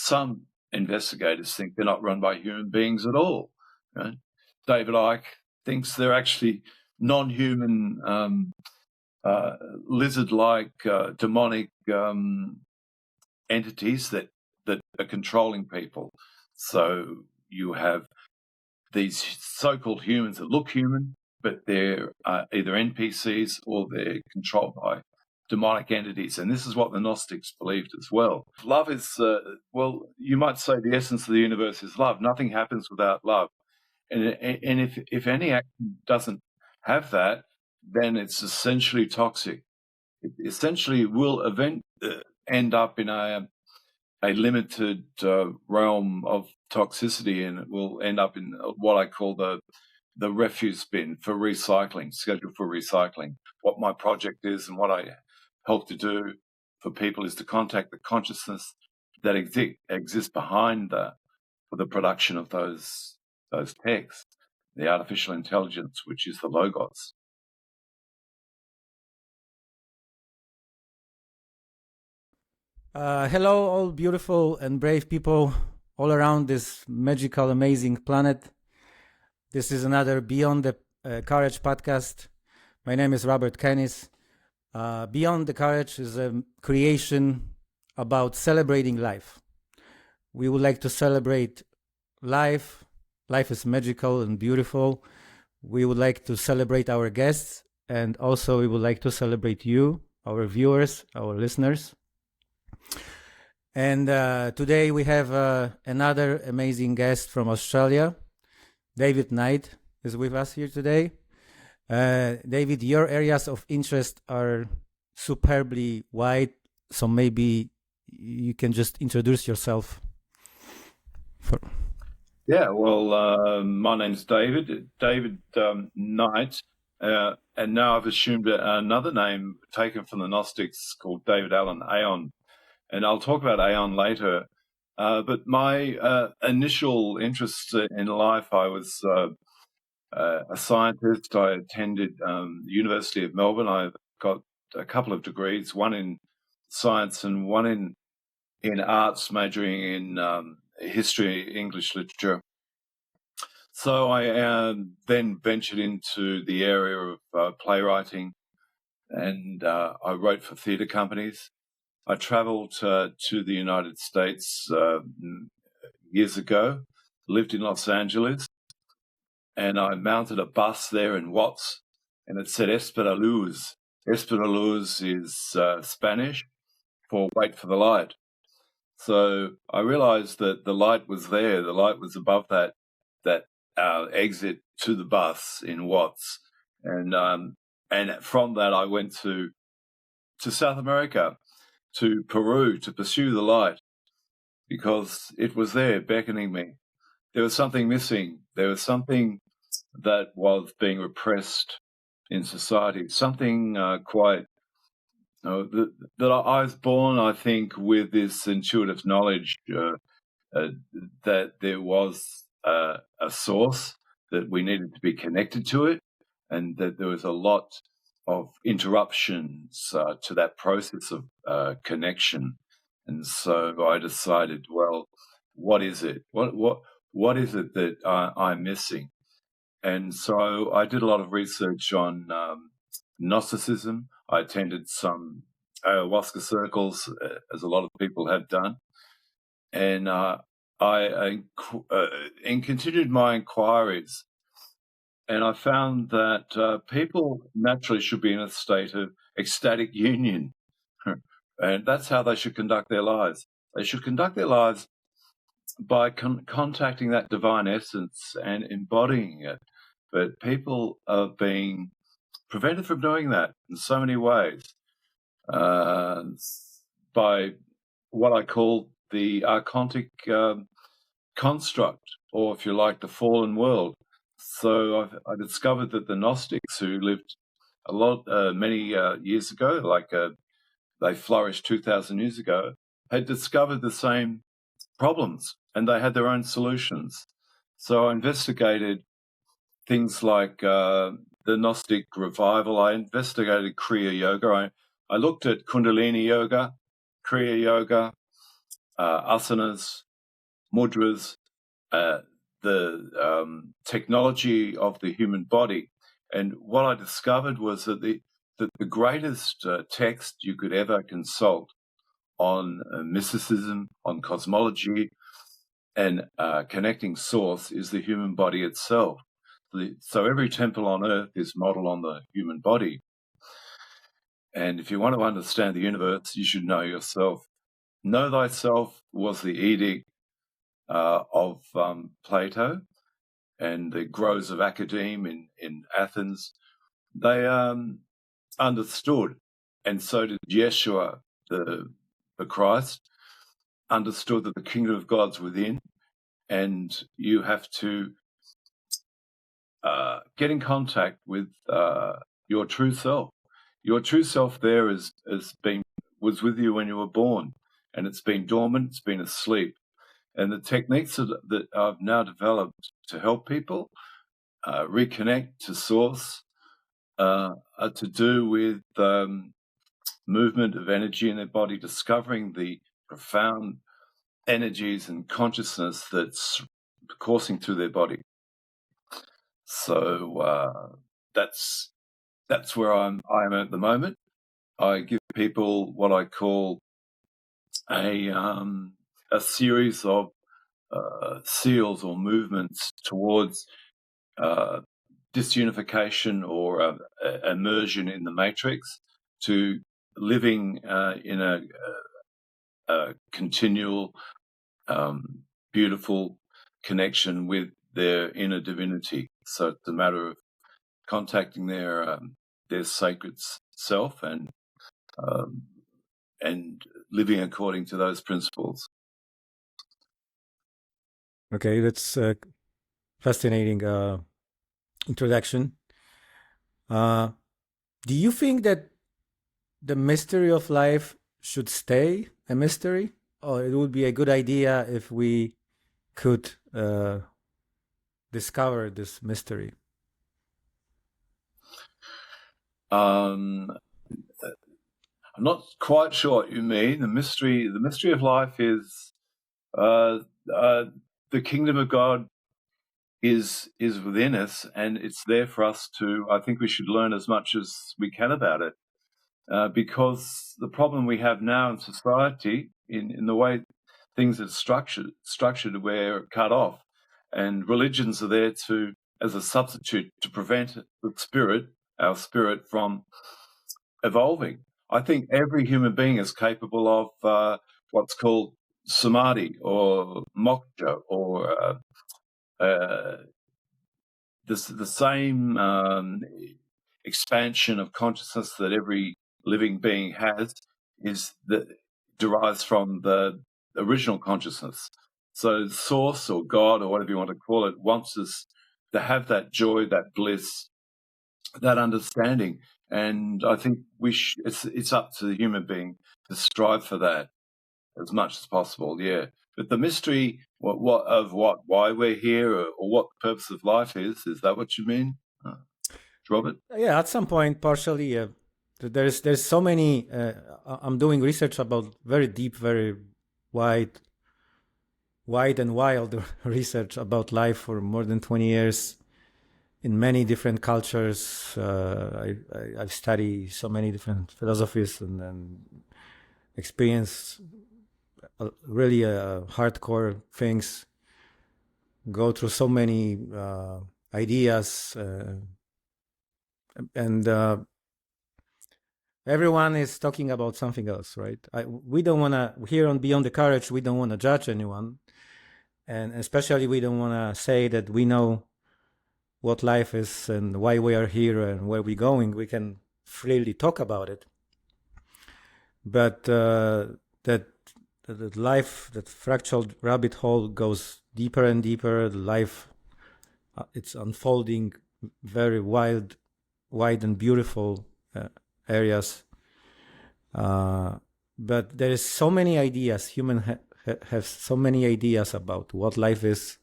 some investigators think they're not run by human beings at all. Right? David Icke thinks they're actually non-human, lizard-like, demonic entities that are controlling people. So you have these so-called humans that look human, but they're either NPCs or they're controlled by demonic entities. And this is what the Gnostics believed as well. Love is, well, you might say the essence of the universe is love. Nothing happens without love. And if any action doesn't have that, then it's essentially toxic. It essentially will end up in a limited realm of toxicity, and it will end up in what I call the refuse bin for recycling, scheduled for recycling. What my project is and what I help to do for people is to contact the consciousness that exists behind the production of those texts, the artificial intelligence, which is the logos. Hello, all beautiful and brave people all around this magical, amazing planet. This is another Beyond the Courage podcast. My name is Robert Canis. Beyond the Courage is a creation about celebrating life. We would like to celebrate life. Life is magical and beautiful. We would like to celebrate our guests, and also we would like to celebrate you, our viewers, our listeners. And today we have another amazing guest from Australia. David Knight is with us here today. David, your areas of interest are superbly wide, so maybe you can just introduce yourself. Yeah, well, my name's David Knight, and now I've assumed another name taken from the Gnostics called David Alan Aeon, and I'll talk about Aeon later. But my initial interest in life, I was a scientist. I attended the University of Melbourne. I got a couple of degrees, one in science and one in arts, majoring in history, English literature. So I then ventured into the area of playwriting, and I wrote for theatre companies. I travelled to the United States years ago, lived in Los Angeles, and I mounted a bus there in Watts, and it said Espera Luz. Espera Luz is Spanish for wait for the light. So I realized that the light was there. The light was above that exit to the bus in Watts. And from that, I went to South America, to Peru, to pursue the light, because it was there beckoning me. There was something missing. There was something that was being repressed in society, something quite, that I was born, I think, with this intuitive knowledge that there was a source, that we needed to be connected to it, and that there was a lot of interruptions to that process of connection. And so I decided, well, what is it? What is it that I'm missing? And so I did a lot of research on Gnosticism. I attended some ayahuasca circles, as a lot of people have done. And I continued my inquiries. And I found that people naturally should be in a state of ecstatic union. And that's how they should conduct their lives. They should conduct their lives by contacting that divine essence and embodying it. But people are being prevented from doing that in so many ways by what I call the archontic construct, or if you like, the fallen world. So I discovered that the Gnostics, who lived many years ago, like they flourished 2,000 years ago, had discovered the same problems, and they had their own solutions. So I investigated things like the Gnostic revival. I investigated Kriya Yoga. I looked at Kundalini Yoga, Kriya Yoga, asanas, mudras, the technology of the human body. And what I discovered was that the greatest text you could ever consult on mysticism, on cosmology, and connecting source is the human body itself. So every temple on earth is modeled on the human body. And if you want to understand the universe, you should know yourself. Know thyself was the edict of Plato and the groves of Academe in Athens. They understood, and so did Yeshua, the Christ, understood that the kingdom of God's within, and you have to get in contact with your true self. Your true self there was with you when you were born, and it's been dormant, it's been asleep. And the techniques that I've now developed to help people reconnect to source are to do with movement of energy in their body, discovering the profound energies and consciousness that's coursing through their body. So that's where I'm at the moment. I give people what I call a series of seals or movements towards disunification or immersion in the matrix, to living in a continual, beautiful connection with their inner divinity. So it's a matter of contacting their sacred self and living according to those principles. Okay, that's a fascinating introduction. Do you think that the mystery of life should stay a mystery, or it would be a good idea if we could discover this mystery? I'm not quite sure what you mean. The mystery of life is the kingdom of God is within us, and it's there for us to. I think we should learn as much as we can about it, because the problem we have now in society, in the way things are structured, we're cut off, and religions are there as a substitute to prevent our spirit from evolving. I think every human being is capable of what's called samadhi or moksha, or the same expansion of consciousness that every living being has derives from the original consciousness. So source or God or whatever you want to call it wants us to have that joy, that bliss, that understanding. And I think it's up to the human being to strive for that as much as possible. Yeah. But the mystery why we're here, or what the purpose of life is that what you mean, Robert? Yeah, at some point, partially. There's so many. I'm doing research about very deep, very wide and wild research about life for more than 20 years in many different cultures. I've studied so many different philosophies and experienced really hardcore things, go through so many ideas, and everyone is talking about something else, right? We don't want to, here on Beyond the Courage, we don't want to judge anyone, and especially we don't want to say that we know what life is and why we are here and where we're going. We can freely talk about it, but that life, that fractal rabbit hole goes deeper and deeper. Life, it's unfolding very wide and beautiful areas. But there is so many ideas. Human have so many ideas about what life is,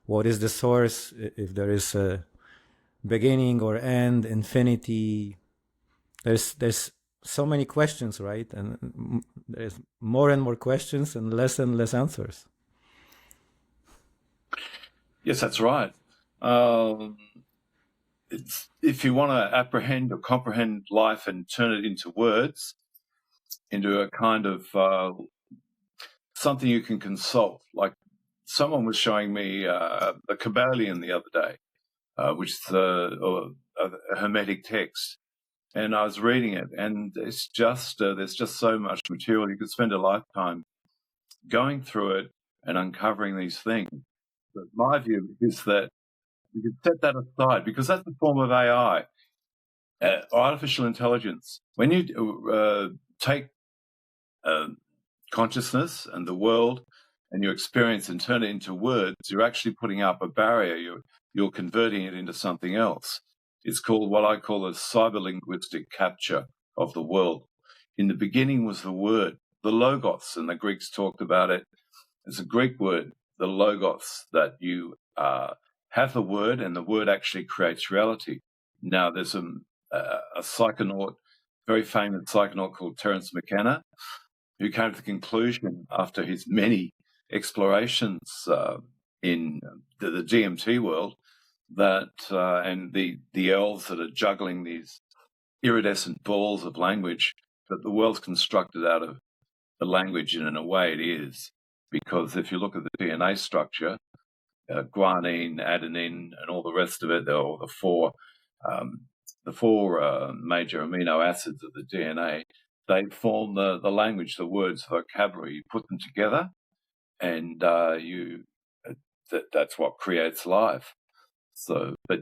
what is the source, if there is a beginning or end, infinity. There's so many questions, right? And there's more and more questions and less answers. Yes, that's right. If you want to apprehend or comprehend life and turn it into words, into a kind of something you can consult, like someone was showing me the Kabbalion the other day, which is a Hermetic text, and I was reading it, and it's just there's just so much material. You could spend a lifetime going through it and uncovering these things. But my view is that you could set that aside, because that's a form of AI, artificial intelligence. When you take consciousness and the world and your experience and turn it into words, you're actually putting up a barrier. You're converting it into something else. It's called what I call a cyberlinguistic capture of the world. In the beginning was the word, the logos, and the Greeks talked about it. It's a Greek word, the logos, that you have the word, and the word actually creates reality. Now, there's a psychonaut, very famous psychonaut called Terence McKenna, who came to the conclusion after his many explorations in the DMT world that, and the elves that are juggling these iridescent balls of language, that the world's constructed out of the language, and in a way it is. Because if you look at the DNA structure, guanine, adenine, and all the rest of it, or the four major amino acids of the DNA, they form the language, the words, the vocabulary. You put them together, and that's what creates life. So, but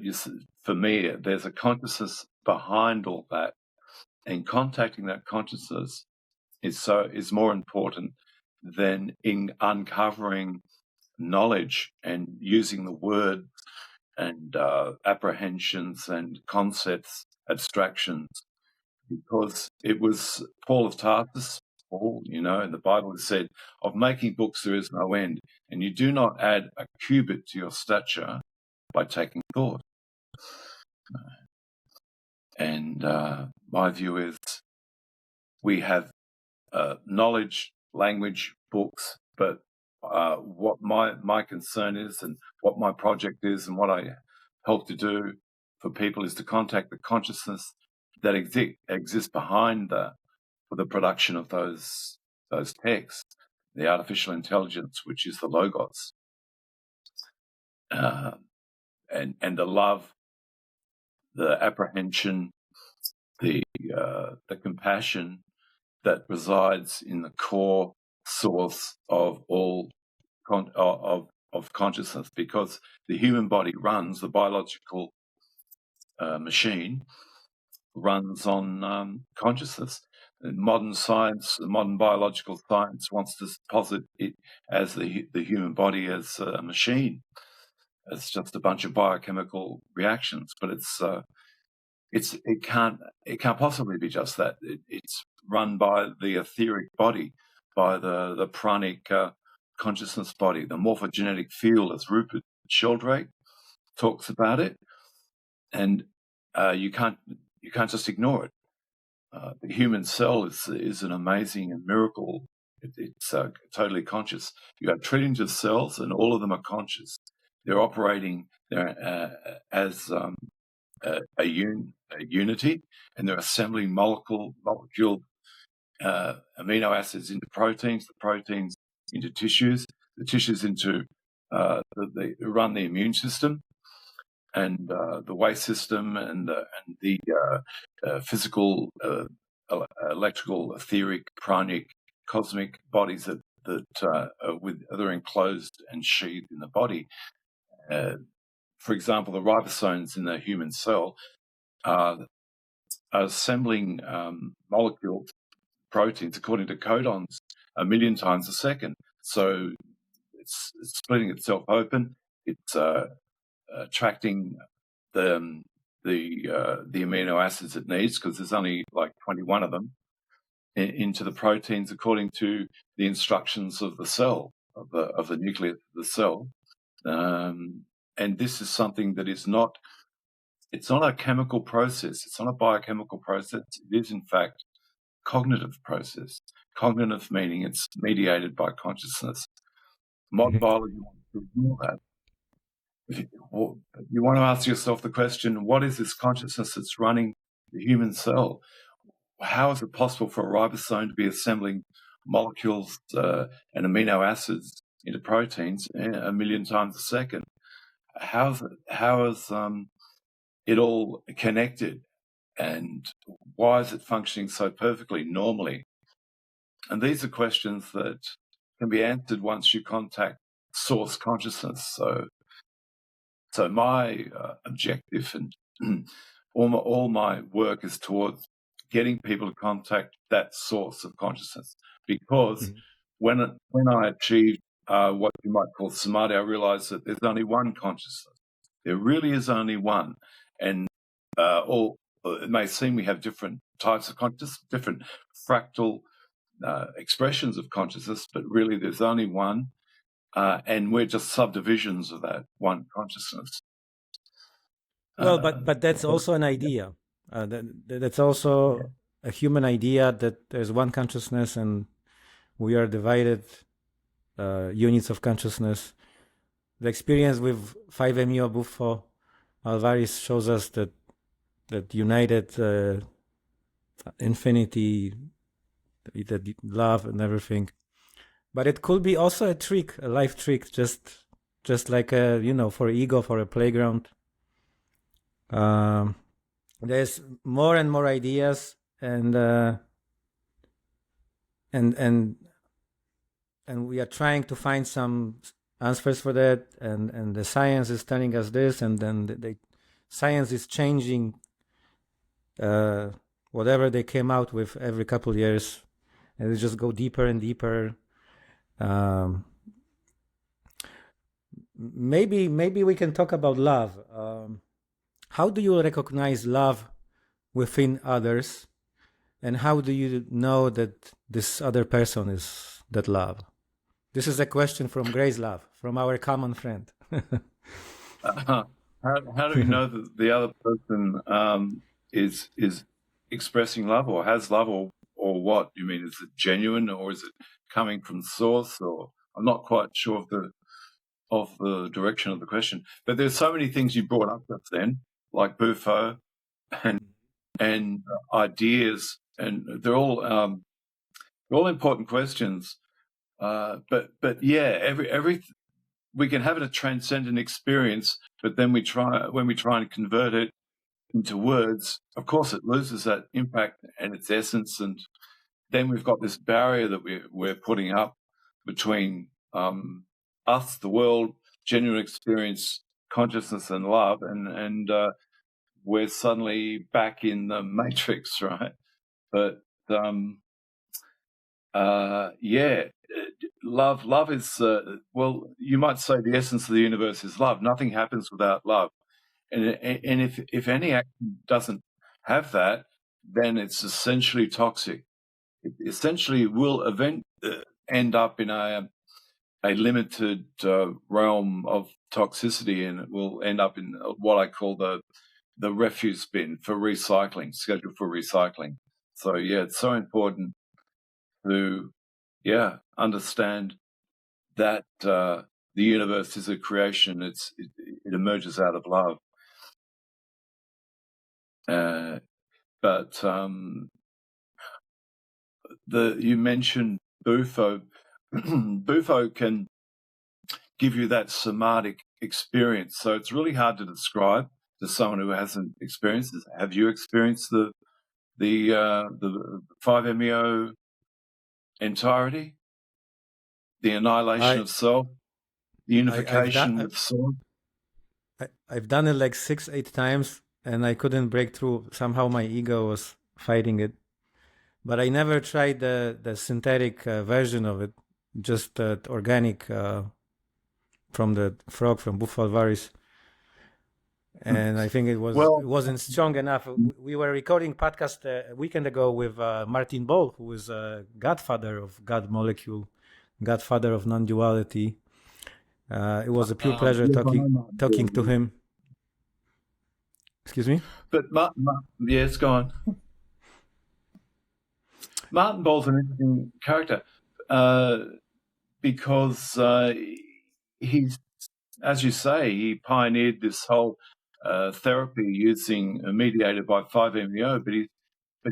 for me, there's a consciousness behind all that, and contacting that consciousness is more important than in uncovering knowledge and using the word and apprehensions and concepts, abstractions, because it was Paul of Tarsus, in the Bible, it said, of making books there is no end, and you do not add a cubit to your stature by taking thought. And my view is we have knowledge, language, books, but what my concern is, and what my project is, and what I help to do for people, is to contact the consciousness that exists behind for the production of those texts, the artificial intelligence, which is the logos, and the love, the apprehension, the compassion that resides in the core source of all of consciousness, because the human body runs, the biological machine runs on consciousness. And modern science, modern biological science, wants to posit it as the human body as a machine. It's just a bunch of biochemical reactions, but it can't possibly be just that. It's run by the etheric body, by the pranic consciousness body, the morphogenetic field, as Rupert Sheldrake talks about it, and you can't just ignore it. The human cell is an amazing miracle. It's totally conscious. You have trillions of cells, and all of them are conscious. They're operating as a unity, and they're assembling molecule amino acids into proteins, the proteins into tissues, the tissues into they run the immune system, and the waste system, and the physical, electrical, etheric, pranic, cosmic bodies that are enclosed and sheathed in the body. For example, the ribosomes in the human cell are assembling molecules, proteins, according to codons, 1 million times a second. So it's splitting itself open. It's attracting the amino acids it needs, because there's only like 21 of them, into the proteins according to the instructions of the cell, of the nucleus of the cell. And this is something that is not. It's not a chemical process. It's not a biochemical process. It is, in fact, cognitive process. Cognitive meaning it's mediated by consciousness. Modern biology wants to ignore that. You want to ask yourself the question, what is this consciousness that's running the human cell? How is it possible for a ribosome to be assembling molecules and amino acids into proteins a million times a second? How is it all connected? And why is it functioning so perfectly normally? And these are questions that can be answered once you contact source consciousness. So my objective and all my work is towards getting people to contact that source of consciousness. Because when I achieved what you might call samadhi, I realized that there's only one consciousness. There really is only one. And it may seem we have different types of consciousness, different fractal expressions of consciousness, but really there's only one. And we're just subdivisions of that one consciousness. Well, but that's also an idea. That's also a human idea that there's one consciousness and we are divided units of consciousness. The experience with 5-MeO Buffo Alvarez shows us that united infinity, that love and everything. But it could be also a trick, a life trick, just like for ego, for a playground. There's more and more ideas, and we are trying to find some answers for that. And the science is telling us this, and then the science is changing whatever they came out with every couple of years, and they just go deeper and deeper. Maybe we can talk about love. How do you recognize love within others, and how do you know that this other person is that love? This is a question from Grace Love, from our common friend. How do we know that the other person is expressing love or has love, or what? You mean, is it genuine, or is it coming from source? Or I'm not quite sure of the direction of the question. But there's so many things you brought up just then, like Buffo and ideas, and they're all important questions. But yeah, we can have a transcendent experience, but then when we try and convert it into words, of course it loses that impact and its essence, and then we've got this barrier that we're putting up between us, the world, genuine experience, consciousness, and love, and we're suddenly back in the matrix, right? But love is well, you might say the essence of the universe is love. Nothing happens without love, and if any action doesn't have that, then it's essentially toxic. It essentially will end up in a limited realm of toxicity, and it will end up in what I call the refuse bin for recycling, scheduled for recycling. So yeah, it's so important to understand that the universe is a creation. It emerges out of love. But you mentioned Buffo. Buffo can give you that somatic experience, so it's really hard to describe to someone who hasn't experienced it. Have you experienced the 5-MeO entirety, the annihilation of self, the unification with soul? I've done it like 6-8 times, and I couldn't break through. Somehow my ego was fighting it. But I never tried the synthetic version of it, just organic from the frog, from Buffo Alvarez. And I think it wasn't strong enough. We were recording podcast a weekend ago with Martin Ball, who is a godfather of God Molecule, godfather of non-duality. It was a pure pleasure talking to him. Excuse me? But yes, go on. Martin Ball's an interesting character because he's, as you say, he pioneered this whole therapy using mediated by 5-MeO, but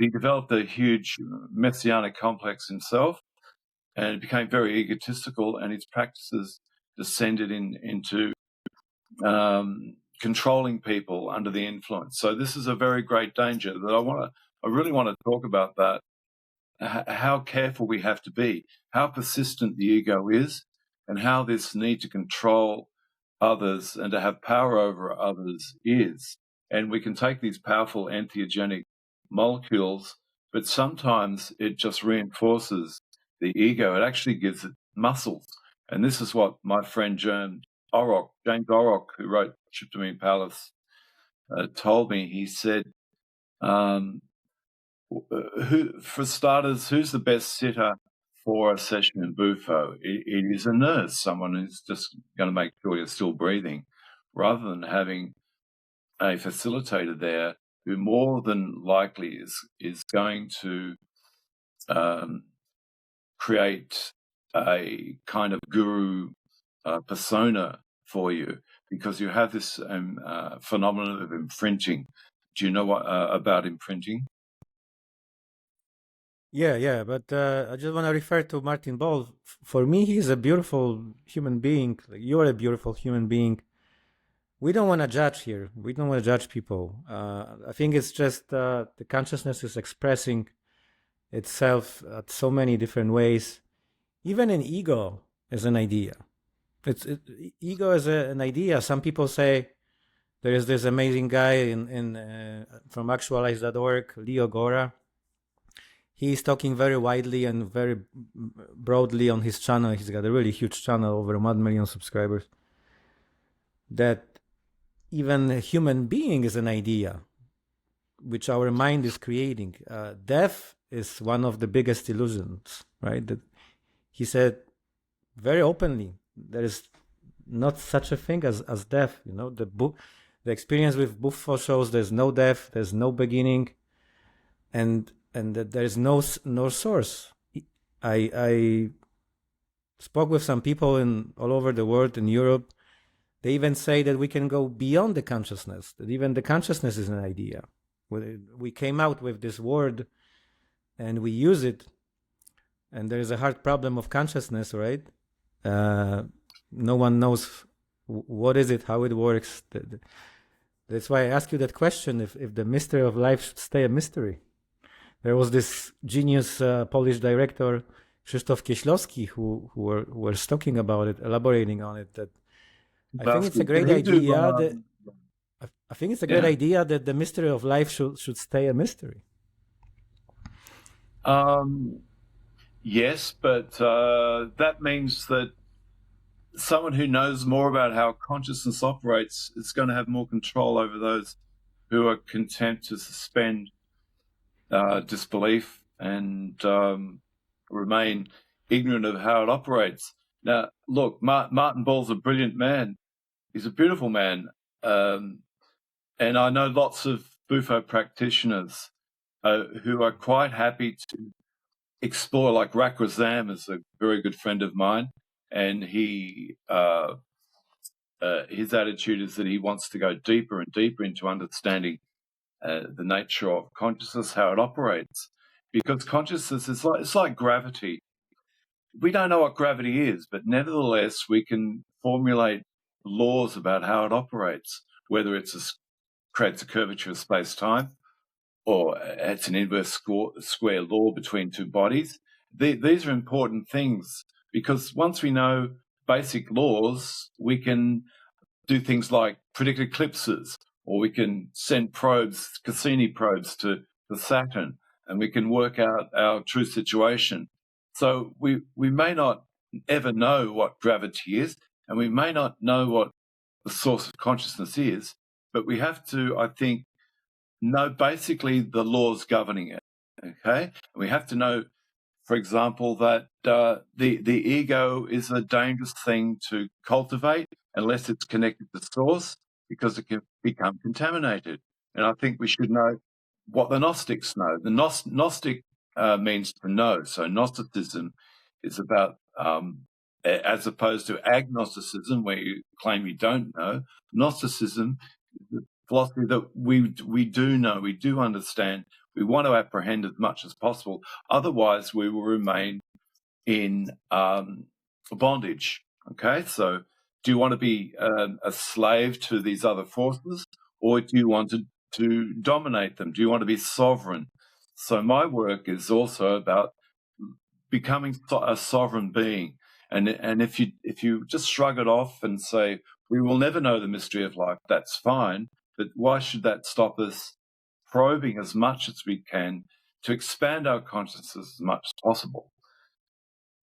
he developed a huge messianic complex himself, and it became very egotistical, and his practices descended into controlling people under the influence. So this is a very great danger that I really want to talk about that, how careful we have to be, how persistent the ego is, and how this need to control others and to have power over others is. And we can take these powerful entheogenic molecules, but sometimes it just reinforces the ego. It actually gives it muscles. And this is what my friend James Orrock, who wrote Tryptamine Palace, told me. He said, for starters, who's the best sitter for a session in Bufo? It is a nurse, someone who's just going to make sure you're still breathing, rather than having a facilitator there who more than likely is going to create a kind of guru persona for you, because you have this phenomenon of imprinting. Do you know what about imprinting? Yeah, but I just want to refer to Martin Ball. For me, he's a beautiful human being. Like, you're a beautiful human being. We don't want to judge here. We don't want to judge people. I think it's just the consciousness is expressing itself at so many different ways. Even an ego is an idea. Ego is an idea. Some people say there is this amazing guy from actualize.org, Leo Gora. He's talking very widely and very broadly on his channel. He's got a really huge channel, over 1 million subscribers. That even a human being is an idea, which our mind is creating. Death is one of the biggest illusions, right? That he said very openly, there is not such a thing as death. You know, the experience with Buffo shows there's no death, there's no beginning, and that there is no source. I spoke with some people all over the world, in Europe. They even say that we can go beyond the consciousness, that even the consciousness is an idea. We came out with this word and we use it, and there is a hard problem of consciousness, right? No one knows what is it, how it works. That's why I ask you that question, if the mystery of life should stay a mystery. There was this genius Polish director, Krzysztof Kieślowski, who was talking about it, elaborating on it, that I think it's a great idea that the mystery of life should stay a mystery. Yes, but that means that someone who knows more about how consciousness operates is going to have more control over those who are content to suspend disbelief and remain ignorant of how it operates. Now, look, Martin Ball's a brilliant man. He's a beautiful man. And I know lots of Bufo practitioners who are quite happy to explore, like Rakrazam is a very good friend of mine, and his attitude is that he wants to go deeper and deeper into understanding the nature of consciousness, how it operates, because consciousness is it's like gravity. We don't know what gravity is, but nevertheless we can formulate laws about how it operates, whether creates a curvature of space-time, or it's an inverse square law between two bodies. These are important things, because once we know basic laws, we can do things like predict eclipses, or we can send probes, Cassini probes, to Saturn, and we can work out our true situation. So we may not ever know what gravity is, and we may not know what the source of consciousness is, but we have to, I think, know basically the laws governing it, okay? And we have to know, for example, that the ego is a dangerous thing to cultivate unless it's connected to source, because it can become contaminated. And I think we should know what the Gnostics know. The Gnostic means to know. So Gnosticism is about, as opposed to agnosticism, where you claim you don't know, Gnosticism is the philosophy that we do know, we do understand, we want to apprehend as much as possible. Otherwise, we will remain in bondage. Okay, so do you want to be a slave to these other forces, or do you want to dominate them? Do you want to be sovereign? So my work is also about becoming a sovereign being. And if you just shrug it off and say, we will never know the mystery of life, that's fine. But why should that stop us probing as much as we can to expand our consciousness as much as possible?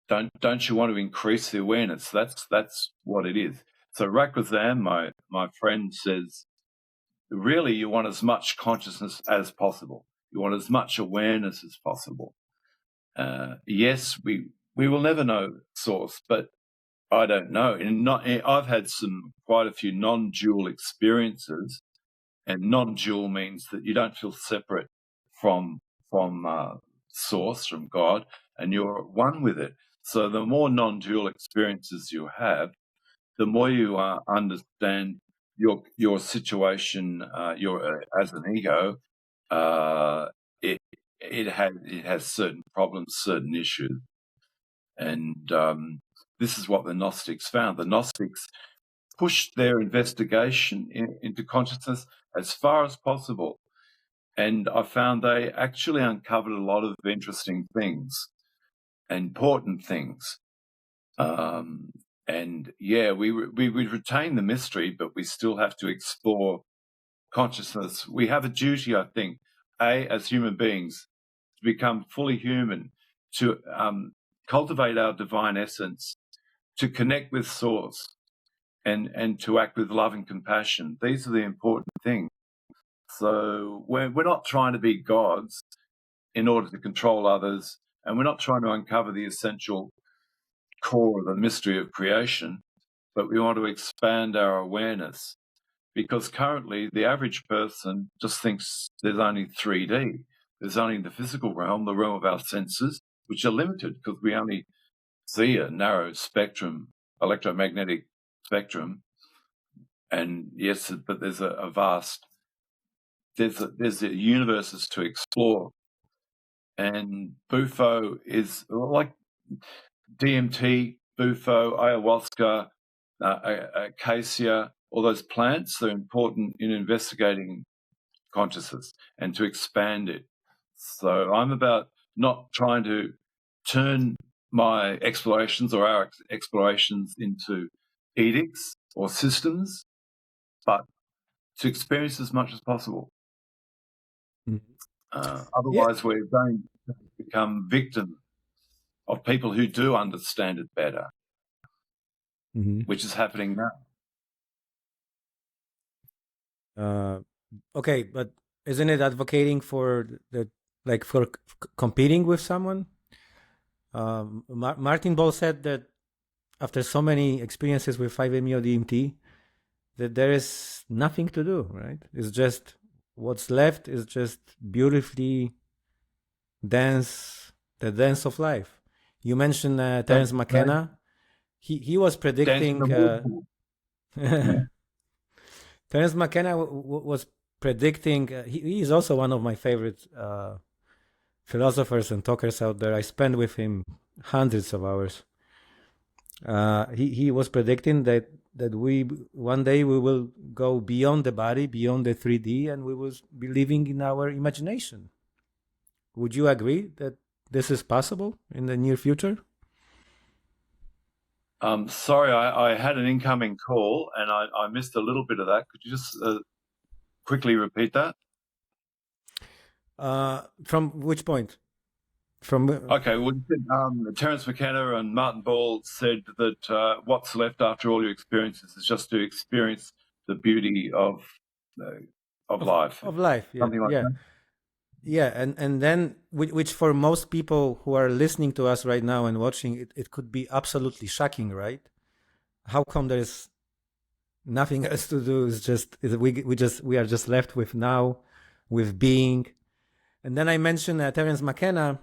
Don't you want to increase the awareness? That's what it is. So Rakuzan, my friend, says, really you want as much consciousness as possible. You want as much awareness as possible. Yes, we will never know source, but I don't know. And I've had quite a few non-dual experiences, and non-dual means that you don't feel separate from source, from God, and you're one with it. So the more non-dual experiences you have, the more you understand your situation, as an ego. It has certain problems, certain issues, and this is what the Gnostics found. The Gnostics pushed their investigation into consciousness as far as possible, and I found they actually uncovered a lot of interesting things, important things. And yeah, we retain the mystery, but we still have to explore consciousness. We have a duty, I think, as human beings, to become fully human, to cultivate our divine essence, to connect with source, and to act with love and compassion. These are the important things. So we're not trying to be gods in order to control others, and we're not trying to uncover the essential core of the mystery of creation, but we want to expand our awareness, because currently the average person just thinks there's only 3D. There's only the physical realm, the realm of our senses, which are limited because we only see a narrow spectrum, electromagnetic spectrum. And yes, but there's a vast, there's universes to explore. And Bufo is like DMT, Bufo, ayahuasca, acacia, all those plants are important in investigating consciousness and to expand it. So I'm about not trying to turn my explorations or our explorations into edicts or systems, but to experience as much as possible. Otherwise, we're going to become victims of people who do understand it better, which is happening now. Okay, but isn't it advocating for for competing with someone? Martin Ball said that after so many experiences with 5-MeO DMT, that there is nothing to do, right? It's just what's left is just beautifully the dance of life. You mentioned Terence McKenna. He was predicting. Terence McKenna was predicting. He is also one of my favorite philosophers and talkers out there. I spent with him hundreds of hours. He was predicting that we one day we will go beyond the body, beyond the 3D, and we will be living in our imagination. Would you agree that this is possible in the near future? Sorry, I had an incoming call and I missed a little bit of that. Could you just quickly repeat that? From which point? Okay, well, Terence McKenna and Martin Ball said that what's left after all your experiences is just to experience the beauty of life. Of life, yeah. Something like that. Yeah, and then, which for most people who are listening to us right now and watching, it could be absolutely shocking, right? How come there is nothing else to do? It's just we are just left with now, with being. And then I mentioned Terence McKenna.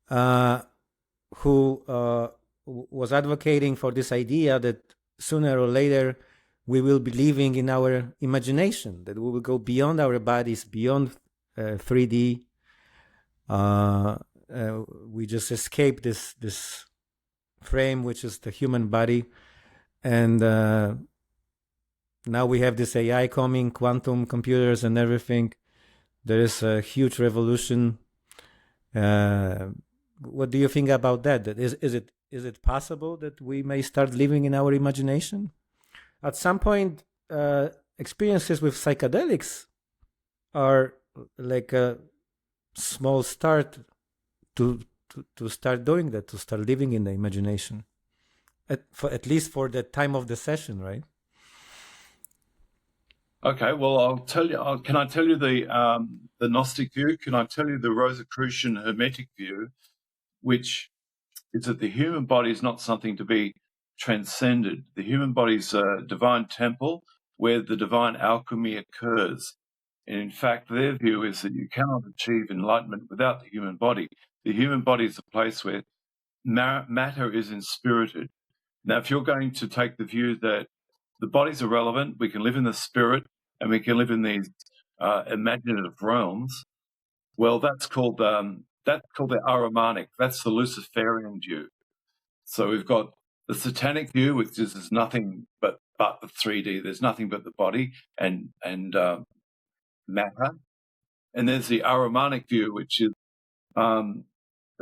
who was advocating for this idea that sooner or later we will be living in our imagination, that we will go beyond our bodies, beyond 3D. We just escape this frame, which is the human body. And now we have this AI coming, quantum computers and everything. There is a huge revolution. What do you think about that? Is it possible that we may start living in our imagination? At some point, experiences with psychedelics are like a small start to start doing that, to start living in the imagination, at least for the time of the session, right? Okay, well, I'll tell you. Can I tell you the Gnostic view? Can I tell you the Rosicrucian Hermetic view, which is that the human body is not something to be transcended. The human body is a divine temple where the divine alchemy occurs. And in fact, their view is that you cannot achieve enlightenment without the human body. The human body is a place where matter is inspirited. Now, if you're going to take the view that the body's irrelevant, we can live in the spirit, and we can live in these imaginative realms, well, that's called the Ahrimanic. That's the Luciferian view. So we've got the Satanic view, which is nothing but the 3D. There's nothing but the body and matter. And there's the Ahrimanic view, which is the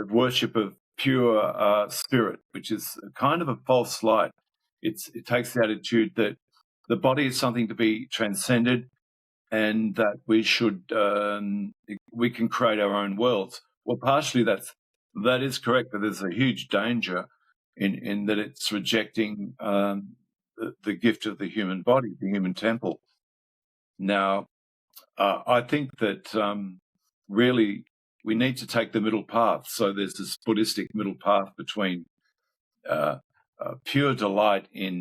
worship of pure spirit, which is kind of a false light. It takes the attitude that the body is something to be transcended, and that we can create our own worlds. Well, partially that is correct, but there's a huge danger in that it's rejecting the gift of the human body, the human temple. Now, I think that really we need to take the middle path. So there's this Buddhistic middle path between pure delight in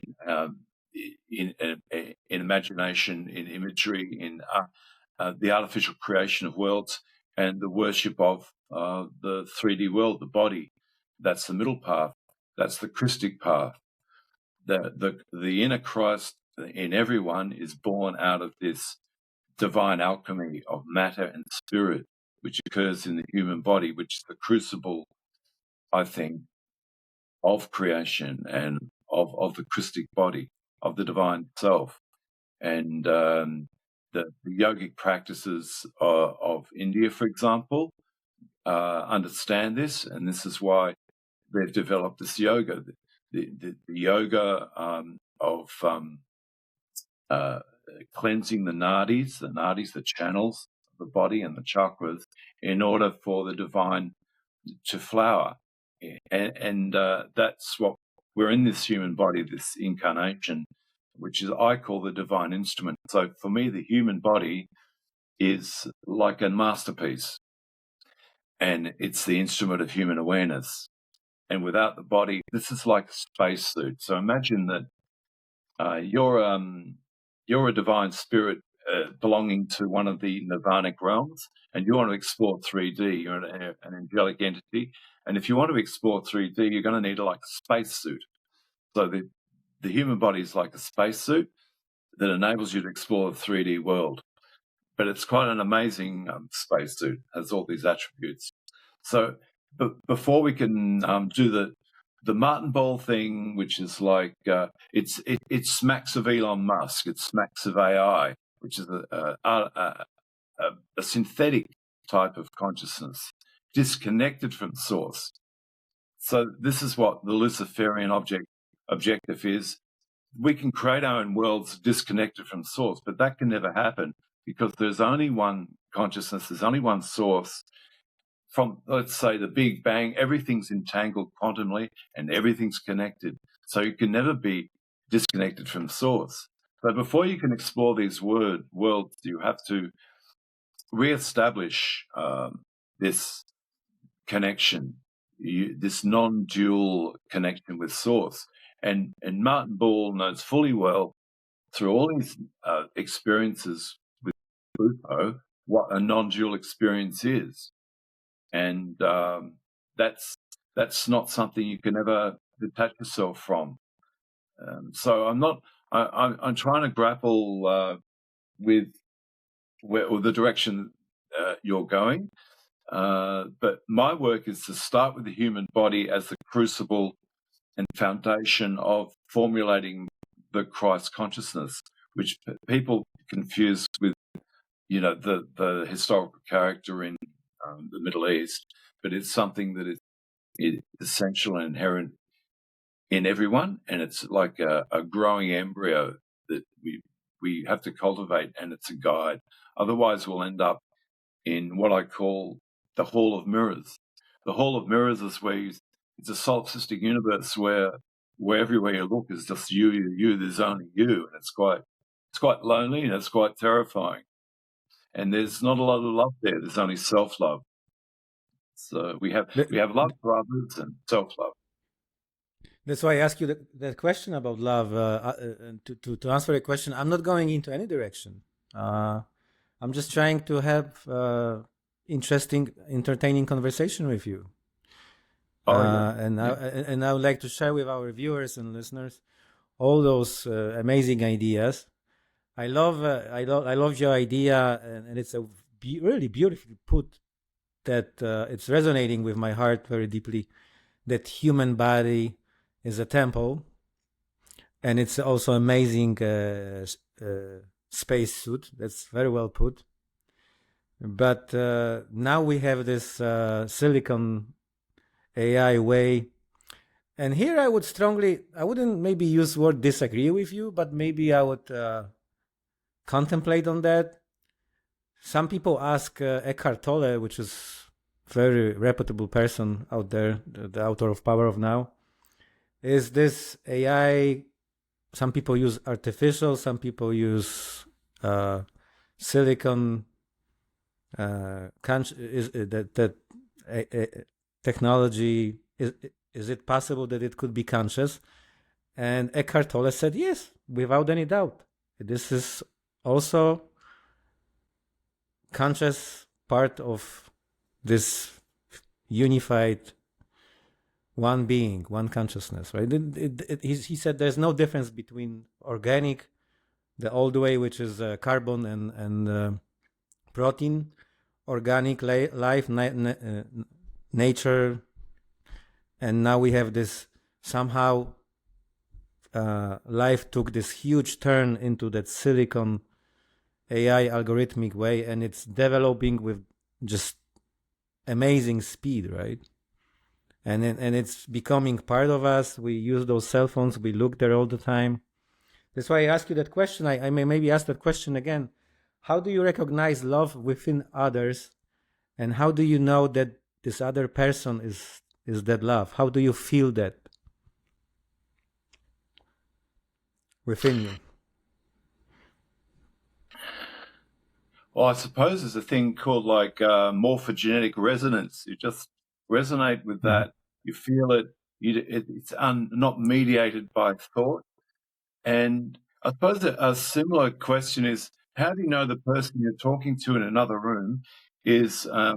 imagination, in imagery, in the artificial creation of worlds, and the worship of the 3D world, the body. That's the middle path. That's the Christic path. The inner Christ in everyone is born out of this divine alchemy of matter and spirit, which occurs in the human body, which is the crucible, I think, of creation and of the Christic body, of the divine self. And the yogic practices of India, for example, understand this, and this is why they've developed this yoga, the yoga of cleansing the nadis, the channels of the body and the chakras, in order for the divine to flower. And that's what we're in, this human body, this incarnation, which is I call the divine instrument. So for me, the human body is like a masterpiece, and it's the instrument of human awareness. And without the body, this is like a spacesuit. So imagine that you're a divine spirit belonging to one of the nirvanic realms, and you want to explore 3D. You're an angelic entity, and if you want to explore 3D, you're going to need like a spacesuit. So the human body is like a spacesuit that enables you to explore the 3D world. But it's quite an amazing spacesuit, has all these attributes. So before we can do the Martin Ball thing, which is like, it smacks of Elon Musk, it smacks of AI, which is a synthetic type of consciousness, disconnected from source. So this is what the Luciferian objective is. We can create our own worlds disconnected from source, but that can never happen because there's only one consciousness, there's only one source. From, let's say, the Big Bang, everything's entangled quantumly and everything's connected. So you can never be disconnected from source. But before you can explore these worlds, you have to reestablish this connection, this non-dual connection with source. And Martin Ball knows fully well, through all his experiences with Pluto, what a non-dual experience is. And that's not something you can ever detach yourself from. So I'm trying to grapple with or the direction you're going. But my work is to start with the human body as the crucible and foundation of formulating the Christ consciousness, which people confuse with, the historical character in the Middle East, but it's something that is essential and inherent in everyone, and it's like a growing embryo that we have to cultivate, and it's a guide. Otherwise, we'll end up in what I call the Hall of Mirrors. The Hall of Mirrors is it's a solipsistic universe where everywhere you look is just you. There's only you, and it's quite lonely and it's quite terrifying. And there's not a lot of love there. There's only self-love. So we have love for others and self-love. That's why I ask you that question about love. To answer a question, I'm not going into any direction. I'm just trying to have interesting, entertaining conversation with you. And I would like to share with our viewers and listeners all those amazing ideas. I love your idea, and it's a really beautifully put. That it's resonating with my heart very deeply. That human body is a temple, and it's also amazing space suit. That's very well put. But now we have this silicon AI way, and here I wouldn't maybe use word disagree with you, but maybe I would contemplate on that. Some people ask Eckhart Tolle, which is a very reputable person out there, the author of Power of Now, is this AI? Some people use artificial, some people use silicon. Technology, is it possible that it could be conscious? And Eckhart Tolle said yes, without any doubt. This is also conscious part of this unified one being, one consciousness, right? He said there's no difference between organic, the old way, which is carbon and protein, organic life, nature, and now we have this somehow life took this huge turn into that silicon AI algorithmic way, and it's developing with just amazing speed, right? And it's becoming part of us. We use those cell phones, we look there all the time. That's why I ask you that question. I may maybe ask that question again. How do you recognize love within others, and how do you know that this other person is that love? How do you feel that within you? Well, I suppose there's a thing called like morphogenetic resonance. You just resonate with that. You feel it. It's not mediated by thought. And I suppose a similar question is, how do you know the person you're talking to in another room is a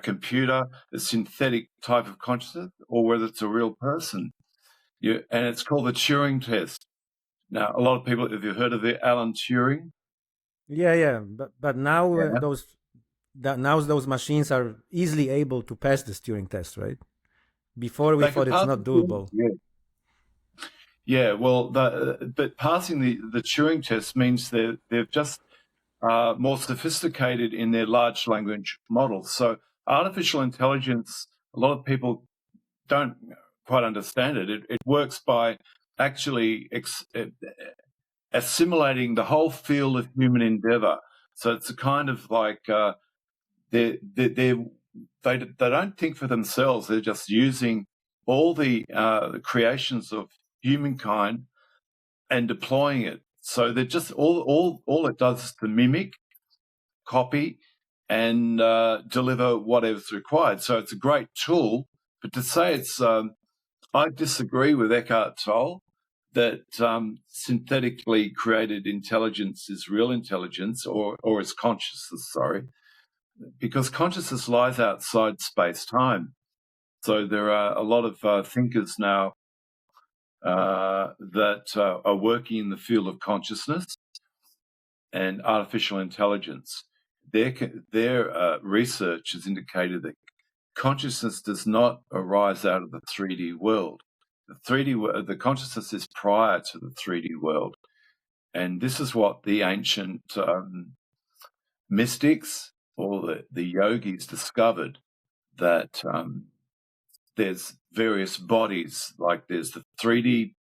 computer, a synthetic type of consciousness, or whether it's a real person? And it's called the Turing test. Now, a lot of people, have you heard of the Alan Turing? Yeah. But now those machines are easily able to pass this Turing test, right? Before we thought it's not doable. Yeah. Well, but passing the Turing test means they're just more sophisticated in their large language models. So artificial intelligence, a lot of people don't quite understand it. It works by actually assimilating the whole field of human endeavor. So it's a kind of like they don't think for themselves. They're just using all the creations of humankind and deploying it. So they're just all it does is to mimic, copy, and deliver whatever's required. So it's a great tool. But to say it's, I disagree with Eckhart Tolle that synthetically created intelligence is real intelligence or is consciousness, sorry, because consciousness lies outside space-time. So there are a lot of thinkers now that are working in the field of consciousness and artificial intelligence. Their research has indicated that consciousness does not arise out of the 3D world. The consciousness is prior to the 3D world. And this is what the ancient mystics or the yogis discovered, that there's various bodies, like there's the 3D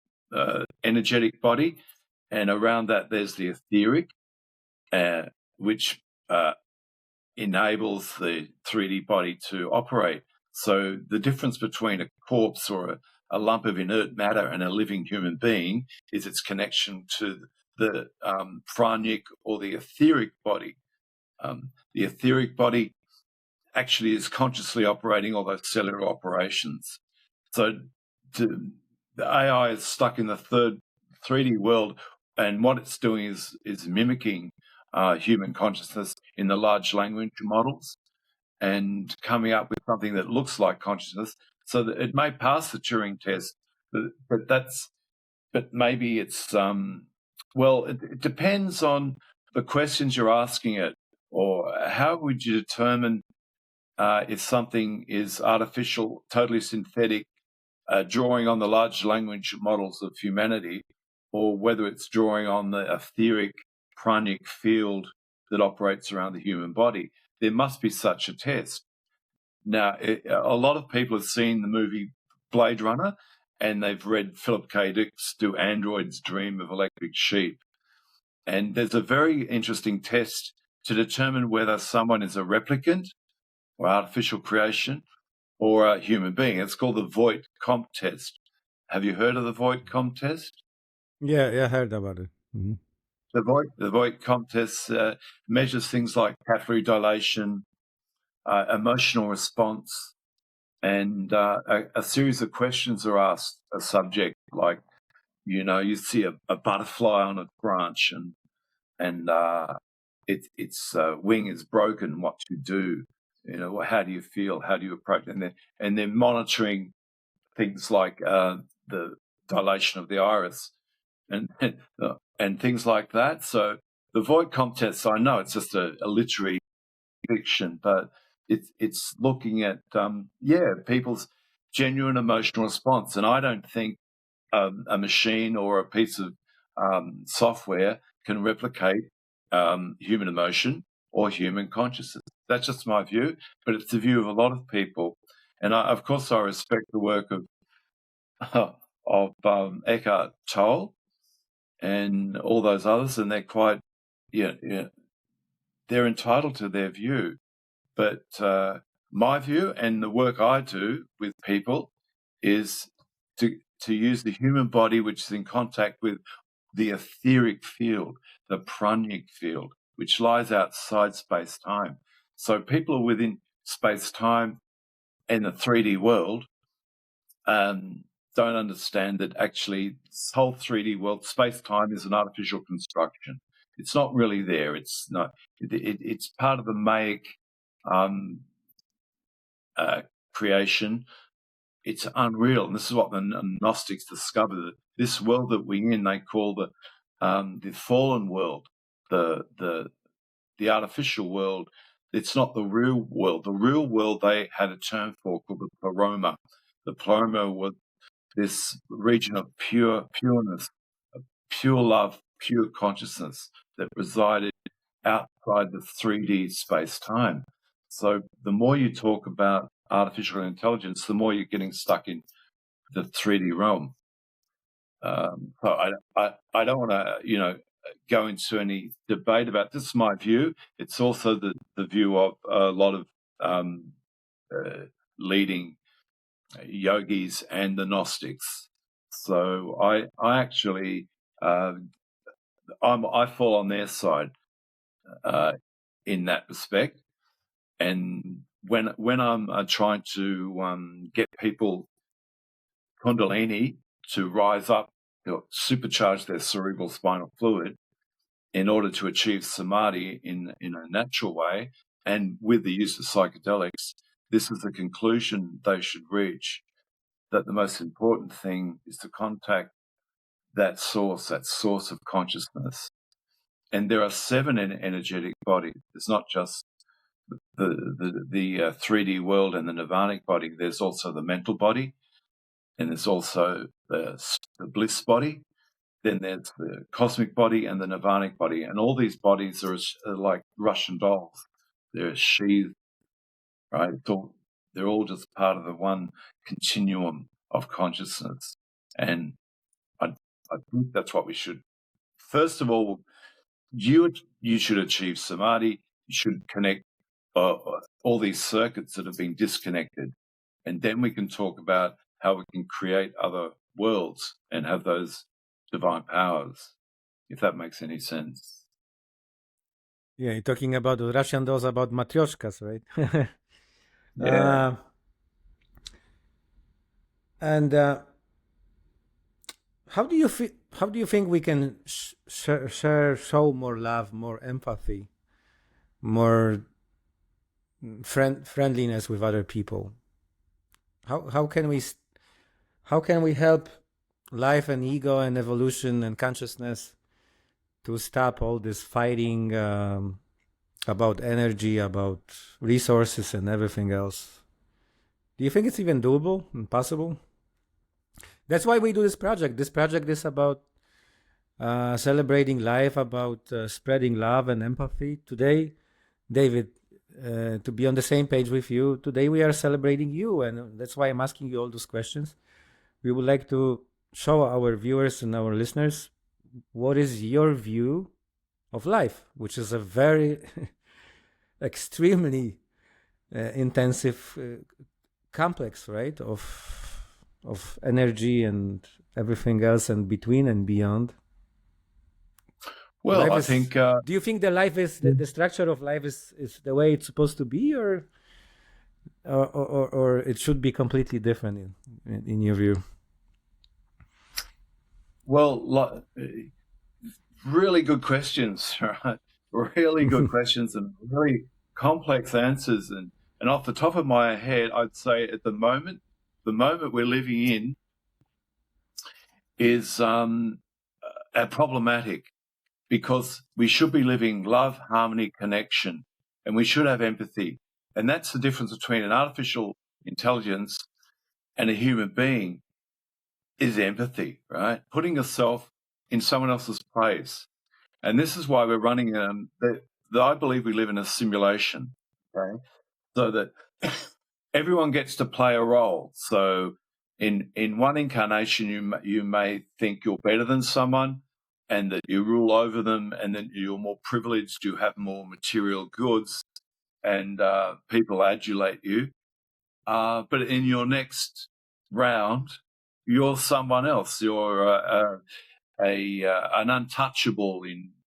energetic body, and around that there's the etheric, which enables the 3D body to operate. So the difference between a corpse or a lump of inert matter and a living human being is its connection to the pranic or the etheric body. The etheric body actually is consciously operating all those cellular operations. So the AI is stuck in the 3D world, and what it's doing is mimicking human consciousness in the large language models and coming up with something that looks like consciousness, so that it may pass the Turing test, but maybe it's it depends on the questions you're asking it, or how would you determine if something is artificial, totally synthetic, drawing on the large language models of humanity, or whether it's drawing on the etheric pranic field that operates around the human body. There must be such a test. Now, a lot of people have seen the movie Blade Runner, and they've read Philip K. Dick's Do Androids Dream of Electric Sheep? And there's a very interesting test to determine whether someone is a replicant or artificial creation or a human being. It's called the Voight-Comp test. Have you heard of the Voight-Comp test? Yeah, I heard about it. Mm-hmm. The Voight-Comp test measures things like capillary dilation, emotional response, and a series of questions are asked a subject, like, you see a butterfly on a branch, and its wing is broken. What do you do? How do you feel? How do you approach? And they're monitoring things like the dilation of the iris and things like that. So the Voight-Comp test, I know it's just a literary fiction, but it's looking at people's genuine emotional response. And I don't think a machine or a piece of software can replicate human emotion or human consciousness. That's just my view, but it's the view of a lot of people. And of course, I respect the work of Eckhart Tolle and all those others, and they're quite, they're entitled to their view. But my view and the work I do with people is to use the human body, which is in contact with the etheric field, the pranic field, which lies outside space-time. So people are within space-time and the 3D world don't understand that actually this whole 3D world, space-time, is an artificial construction. It's not really there. It's not. It's part of the Maic creation. It's unreal, and this is what the Gnostics discovered. That this world that we're in, they call the fallen world, the artificial world. It's not the real world. The real world they had a term for called the pleroma. The pleroma was this region of pureness, of pure love, pure consciousness that resided outside the 3D space-time. So the more you talk about artificial intelligence, the more you're getting stuck in the 3D realm. So I don't want to, go into any debate about this. Is my view. It's also the view of a lot of leading yogis and the Gnostics. So I actually I fall on their side in that respect. And when I'm trying to get people Kundalini to rise up, supercharge their cerebral spinal fluid in order to achieve samadhi in a natural way, and with the use of psychedelics, this is the conclusion they should reach, that the most important thing is to contact that source of consciousness. And there are 7 energetic bodies. It's not just the 3D world and the nirvanic body. There's also the mental body, and there's also the bliss body. Then there's the cosmic body and the nirvanic body. And all these bodies are like Russian dolls. They're sheathed, right? They're all just part of the one continuum of consciousness. And I think that's what we should. First of all, you should achieve samadhi. You should connect all these circuits that have been disconnected. And then we can talk about how we can create other worlds and have those divine powers, if that makes any sense. Yeah, you're talking about the Russian dolls, about matryoshkas, right? Yeah. And how do you think we can show more love, more empathy, more friendliness with other people? How can we help life and ego and evolution and consciousness to stop all this fighting about energy, about resources and everything else? Do you think it's even doable and possible? That's why we do this project. This project is about celebrating life, about spreading love and empathy. Today, David, to be on the same page with you, today we are celebrating you, and that's why I'm asking you all those questions. We would like to show our viewers and our listeners what is your view of life, which is a very extremely intensive complex, right, of energy and everything else and between and beyond. Well, I think... do you think the life is, the structure of life is the way it's supposed to be, or it should be completely different in your view? Well, really good questions, right? Really good questions and really complex answers. And off the top of my head, I'd say at the moment we're living in is problematic, because we should be living love, harmony, connection, and we should have empathy. And that's the difference between an artificial intelligence and a human being, is empathy, right? Putting yourself in someone else's place. And this is why we're running I believe we live in a simulation, okay? So that everyone gets to play a role. So in one incarnation, you may think you're better than someone and that you rule over them, and that you're more privileged, you have more material goods, and people adulate you. But in your next round, you're someone else. You're an untouchable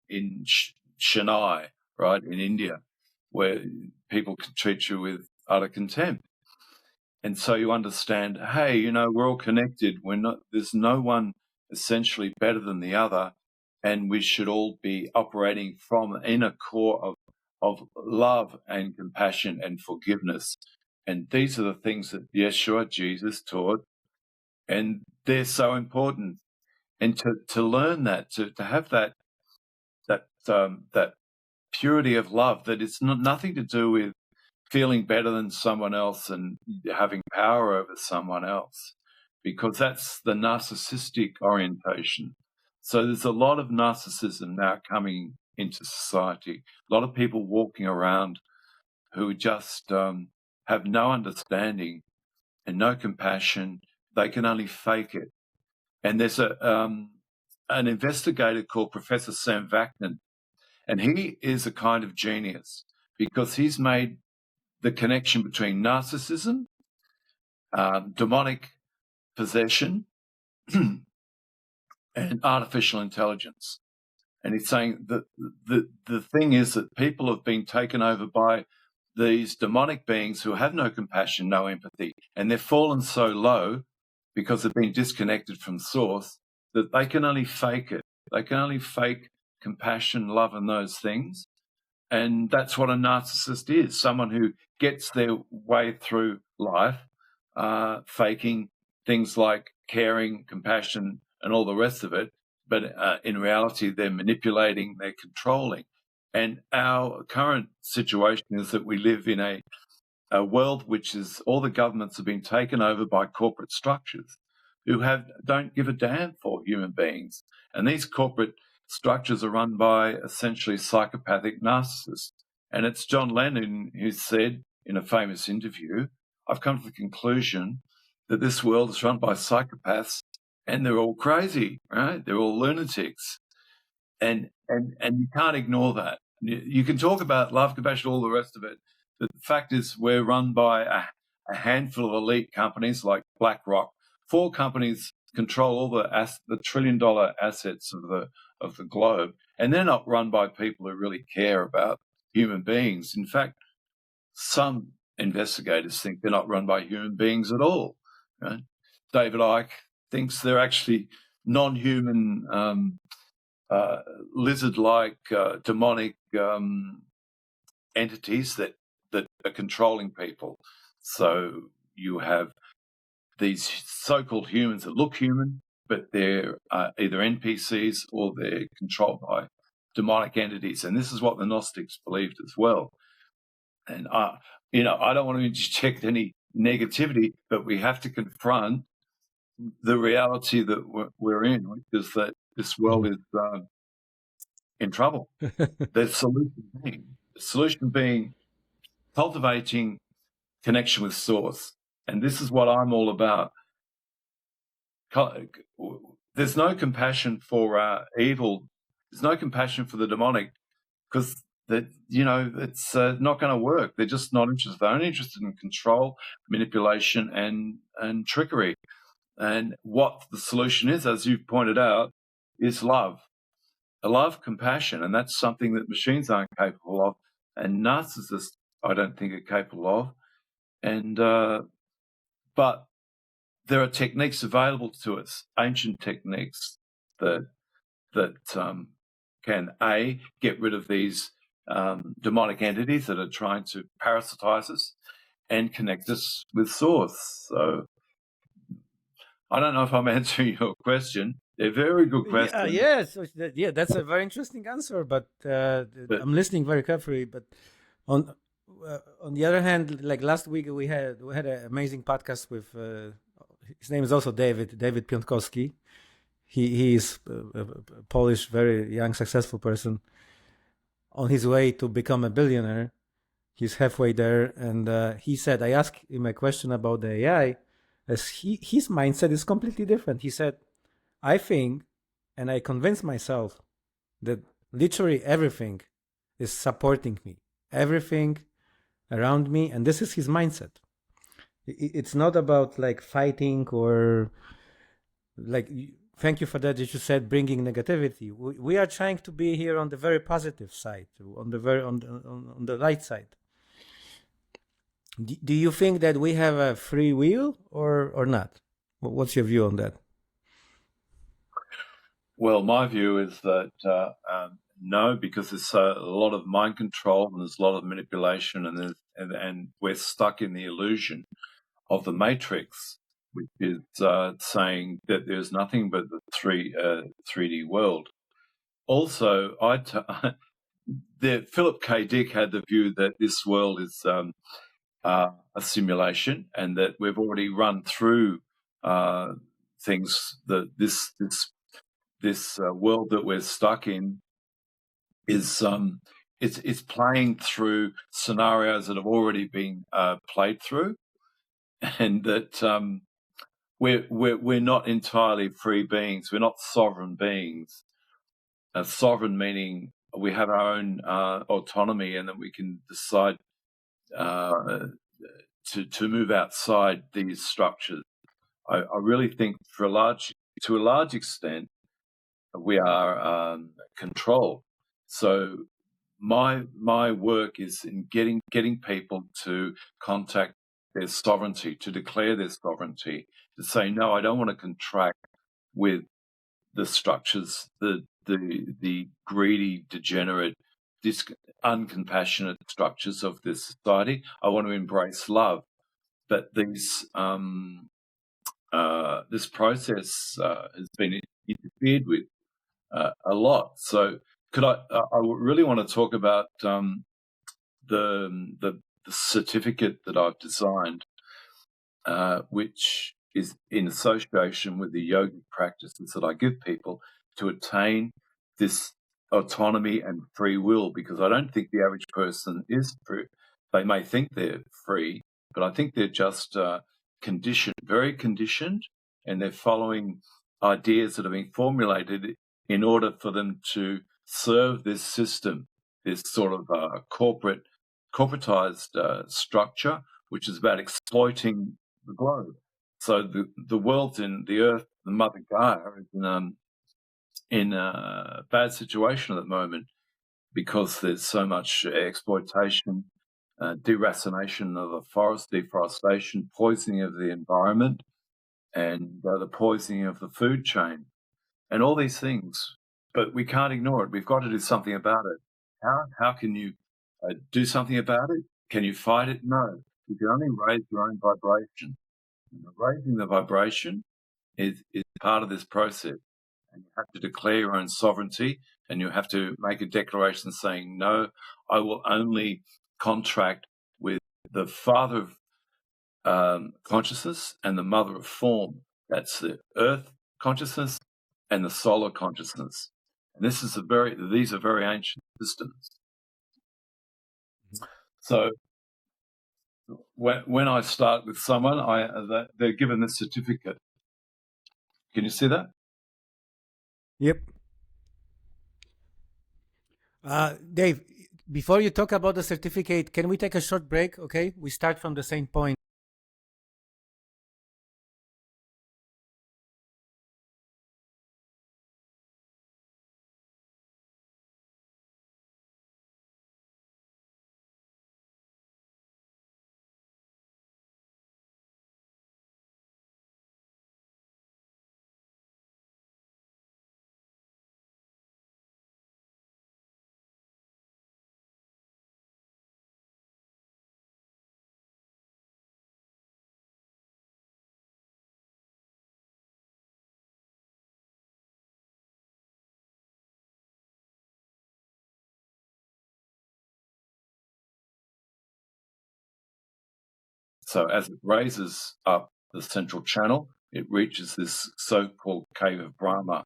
in Chennai, right, in India, where people can treat you with utter contempt. And so you understand, hey, we're all connected. There's no one essentially better than the other, and we should all be operating from an inner core of love and compassion and forgiveness. And these are the things that Yeshua, Jesus, taught, and they're so important. And to learn that, to have that purity of love, that it's nothing to do with feeling better than someone else and having power over someone else, because that's the narcissistic orientation. So there's a lot of narcissism now coming into society. A lot of people walking around who just have no understanding and no compassion. They can only fake it. And there's an investigator called Professor Sam Vaknin, and he is a kind of genius, because he's made the connection between narcissism, demonic possession, and artificial intelligence. And he's saying that the thing is that people have been taken over by these demonic beings who have no compassion, no empathy, and they've fallen so low because they've been disconnected from source that they can only fake it. They can only fake compassion, love, and those things. And that's what a narcissist is, someone who gets their way through life, faking things like caring, compassion, and all the rest of it. But in reality, they're manipulating, they're controlling. And our current situation is that we live in a world which is all the governments have been taken over by corporate structures who don't give a damn for human beings. And these corporate structures are run by essentially psychopathic narcissists. And it's John Lennon who said in a famous interview, I've come to the conclusion that this world is run by psychopaths and they're all crazy, right? They're all lunatics. And you can't ignore that. You can talk about love, compassion, all the rest of it. But the fact is we're run by a handful of elite companies like BlackRock. 4 companies control all the $1 trillion assets of the globe, and they're not run by people who really care about human beings. In fact, some investigators think they're not run by human beings at all. Right? David Icke thinks they're actually non-human, lizard-like, demonic entities that are controlling people. So you have these so-called humans that look human, but they're either NPCs or they're controlled by demonic entities. And this is what the Gnostics believed as well. And, I don't want to inject any negativity, but we have to confront the reality that we're in, which is that this world is in trouble. The solution being cultivating connection with source. And this is what I'm all about. There's no compassion for evil. There's no compassion for the demonic because it's not going to work. They're just not interested. They're only interested in control, manipulation, and trickery. And what the solution is, as you've pointed out, is love. Love, compassion, and that's something that machines aren't capable of, and narcissists, I don't think, are capable of. And but there are techniques available to us, ancient techniques that can get rid of these demonic entities that are trying to parasitize us and connect us with source. So I don't know if I'm answering your question. They're very good questions. That's a very interesting answer, but I'm listening very carefully. But on the other hand, like last week we had an amazing podcast with his name is also David Piątkowski. He is a Polish, very young, successful person on his way to become a billionaire. He's halfway there, and he said, I asked him a question about the AI, as his mindset is completely different. He said, I think, and I convinced myself that literally everything is supporting me, everything around me, and this is his mindset. It's not about like fighting or like. Thank you for that. You said bringing negativity. We are trying to be here on the very positive side, on the light side. Do you think that we have a free will or not? What's your view on that? Well, my view is that no, because there's a lot of mind control and there's a lot of manipulation, and we're stuck in the illusion of the matrix, which is saying that there's nothing but the 3D world. Also, Philip K. Dick had the view that this world is a simulation, and that we've already run through things that this world that we're stuck in is it's playing through scenarios that have already been played through, and that we're not entirely free beings. We're not sovereign beings. Sovereign meaning we have our own autonomy, and that we can decide to move outside these structures. I really think to a large extent we are controlled. So my work is in getting people to contact their sovereignty, to declare their sovereignty, to say, no, I don't want to contract with the structures, the greedy, degenerate uncompassionate structures of this society. I want to embrace love, but this process has been interfered with a lot. So, could I really want to talk about the certificate that I've designed, which is in association with the yogic practices that I give people to attain this autonomy and free will, because I don't think the average person is free. They may think they're free, but I think they're just conditioned, very conditioned, and they're following ideas that have been formulated in order for them to serve this system, this sort of corporatized structure, which is about exploiting the globe. So the world's in the earth, the Mother Gaia is in a bad situation at the moment because there's so much exploitation, deracination of the forest, deforestation, poisoning of the environment, and the poisoning of the food chain, and all these things. But we can't ignore it. We've got to do something about it. How can you do something about it? Can you fight it? No. You can only raise your own vibration. And raising the vibration is part of this process. And you have to declare your own sovereignty, and you have to make a declaration saying, no, I will only contract with the father of consciousness and the mother of form. That's the earth consciousness and the solar consciousness. And these are very ancient systems. So when I start with someone, they're given this certificate. Can you see that? Yep. Dave, before you talk about the certificate, can we take a short break? Okay, we start from the same point. So as it raises up the central channel, it reaches this so-called cave of Brahma,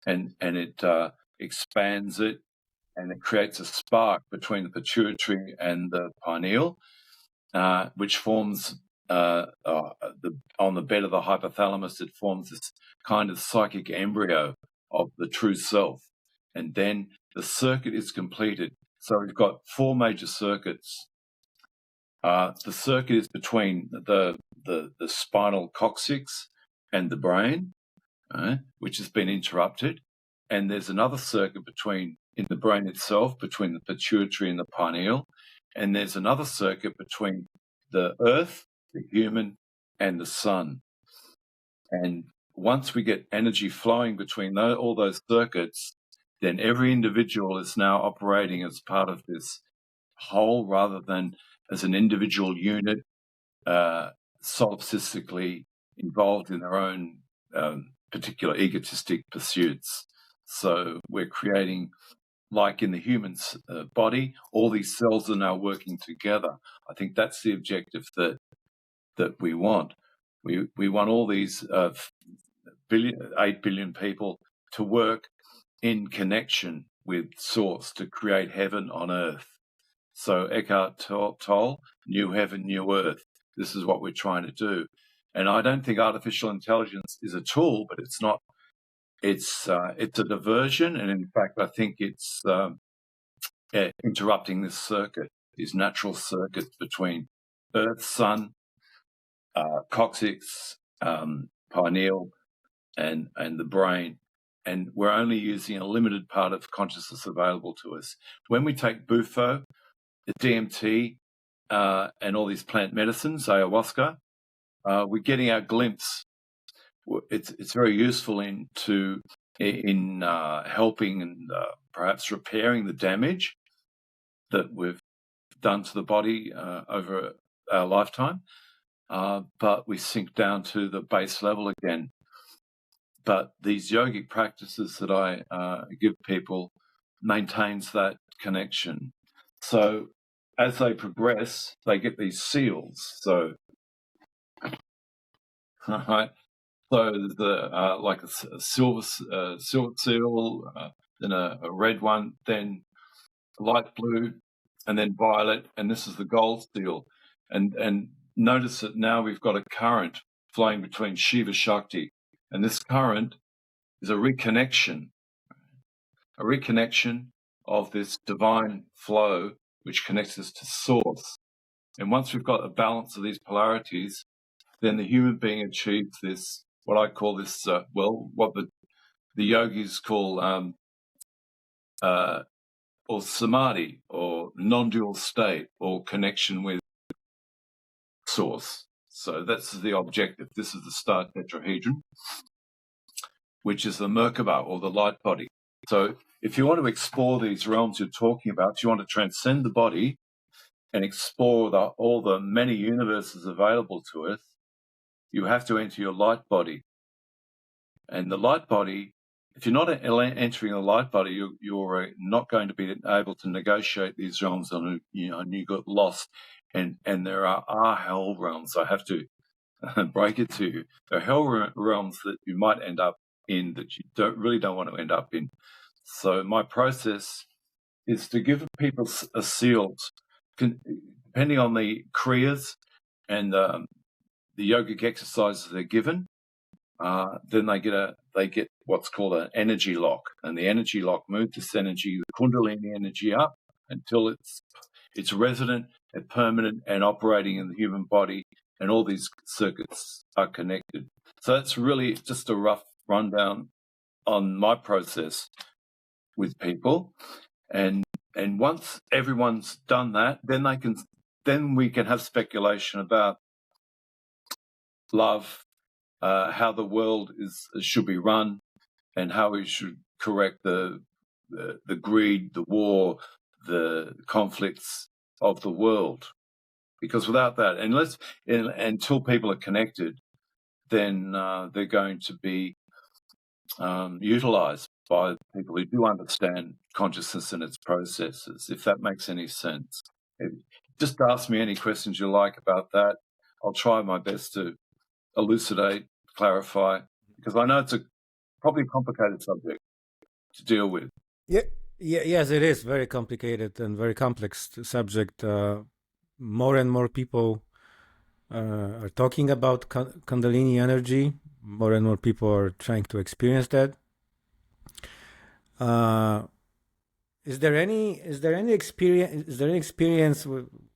and it expands it, and it creates a spark between the pituitary and the pineal, which forms on the bed of the hypothalamus. It forms this kind of psychic embryo of the true self, and then the circuit is completed. So we've got 4 major circuits. The circuit is between the spinal coccyx and the brain, which has been interrupted. And there's another circuit in the brain itself, between the pituitary and the pineal. And there's another circuit between the earth, the human, and the sun. And once we get energy flowing between all those circuits, then every individual is now operating as part of this whole rather than as an individual unit, solipsistically involved in their own particular egotistic pursuits. So we're creating, like in the human body, all these cells are now working together. I think that's the objective that we want. We want all these 8 billion people to work in connection with Source to create heaven on earth. So Eckhart Tolle, new heaven, new earth. This is what we're trying to do. And I don't think artificial intelligence is a tool, but it's not. It's a diversion, and in fact, I think it's interrupting this circuit, these natural circuits between earth, sun, coccyx, pineal, and the brain. And we're only using a limited part of consciousness available to us. When we take Bufo, the DMT, and all these plant medicines, ayahuasca, we're getting our glimpse. It's very useful in helping and perhaps repairing the damage, that we've done to the body over our lifetime, but we sink down to the base level again. But these yogic practices that I give people maintains that connection. So as they progress, they get these seals. So, right. So the like a silver seal, then a red one, then light blue, and then violet, and this is the gold seal. And notice that now we've got a current flowing between Shiva Shakti, and this current is a reconnection of this divine flow which connects us to source. And once we've got a balance of these polarities, then the human being achieves this, what I call this, what the yogis call or samadhi, or non-dual state, or connection with source. So that's the objective. This is the star tetrahedron, which is the Merkaba, or the light body. So if you want to explore these realms you're talking about, you want to transcend the body and explore all the many universes available to us, you have to enter your light body. And the light body, if you're not entering a light body, you're not going to be able to negotiate these realms, and you got lost. And there are hell realms. I have to break it to you. There are hell realms that you might end up in that you really don't want to end up in. So my process is to give people a seal, depending on the kriyas and the yogic exercises they're given. Then they get what's called an energy lock, and the energy lock moves this energy, the Kundalini energy, up until it's resident and permanent and operating in the human body, and all these circuits are connected. So that's really just a rough rundown on my process with people, and once everyone's done that, then we can have speculation about love, how the world should be run, and how we should correct the greed, the war, the conflicts of the world. Because without that, until people are connected, then they're going to be utilized by people who do understand consciousness and its processes, if that makes any sense. Just ask me any questions you like about that. I'll try my best to elucidate, clarify, because I know it's probably a complicated subject to deal with. Yes, it is very complicated and very complex subject. More and more people are talking about Kundalini energy. More and more people are trying to experience that. Is there any experience? Is there any experience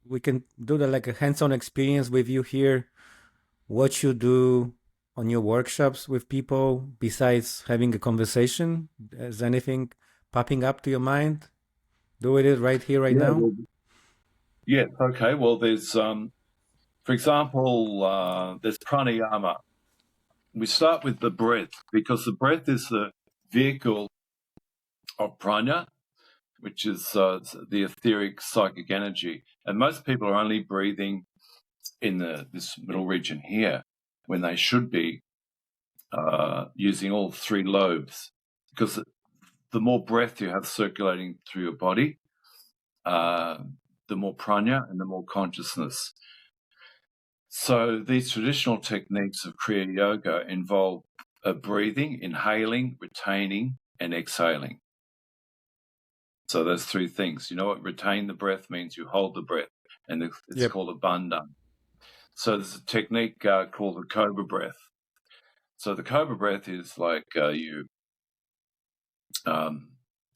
we can do like a hands-on experience with you here? What you do on your workshops with people besides having a conversation? Is anything popping up to your mind? Do it right here, right now? Well, yeah. Okay. Well, there's, for example, there's pranayama. We start with the breath, because the breath is the vehicle of prana, which is the etheric psychic energy. And most people are only breathing in this middle region here, when they should be using all three lobes, because the more breath you have circulating through your body, the more prana and the more consciousness. So these traditional techniques of Kriya Yoga involve breathing, inhaling, retaining, and exhaling. So those three things. You know what retain the breath means? You hold the breath, and it's called a bandhan. So there's a technique called the cobra breath. So the cobra breath is like you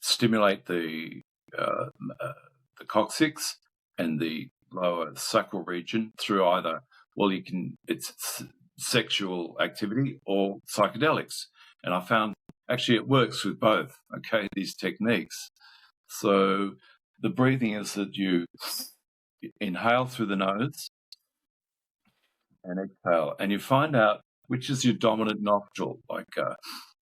stimulate the coccyx and the lower sacral region through either, it's sexual activity or psychedelics. And I found actually it works with both, okay, these techniques. So the breathing is that you inhale through the nose and exhale, and you find out which is your dominant nostril. Like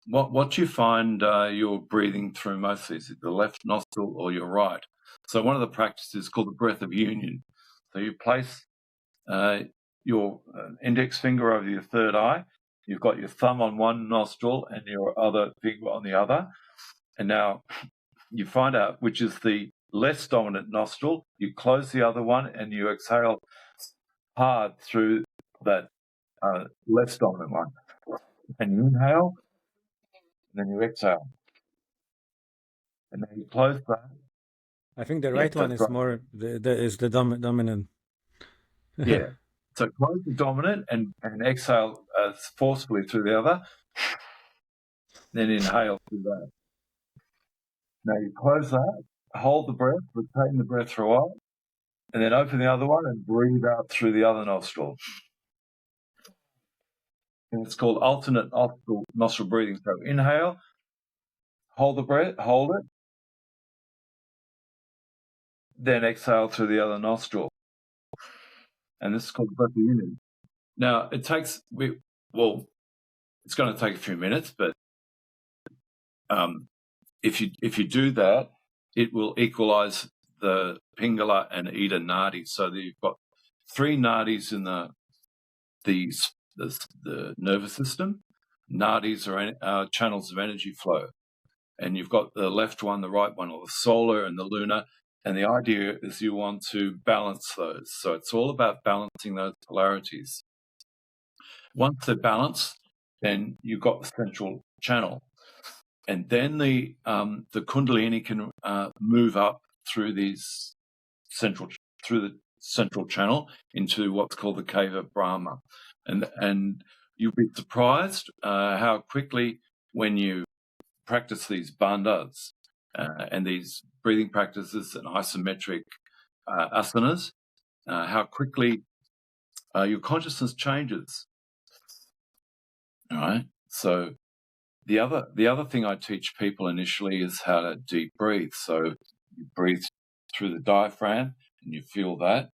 what you find you're breathing through mostly? Is it the left nostril or your right? So one of the practices is called the breath of union. So you place your index finger over your third eye. You've got your thumb on one nostril and your other finger on the other. And now you find out which is the less dominant nostril. You close the other one and you exhale hard through that less dominant one. And you inhale, and then you exhale. And then you close that. I think the right one is more the dominant. Yeah. So close the dominant and exhale forcefully through the other. Then inhale through that. Now you close that, hold the breath, retain the breath for a while, and then open the other one and breathe out through the other nostril. And it's called alternate nostril breathing. So inhale, hold the breath, hold it, then exhale through the other nostril. And this is called breath of union. Now it takes it's going to take a few minutes, but if you do that, it will equalize the Pingala and Ida nadis. So that you've got 3 nadis in the nervous system. Nadis are channels of energy flow, and you've got the left one, the right one, or the solar and the lunar. And the idea is you want to balance those. So it's all about balancing those polarities. Once they're balanced, then you've got the central channel. And then the Kundalini can move up through the central channel into what's called the cave of Brahma, and you'll be surprised how quickly, when you practice these bandhas and these breathing practices and isometric asanas, how quickly your consciousness changes. All right, so. The other thing I teach people initially is how to deep breathe. So you breathe through the diaphragm and you feel that,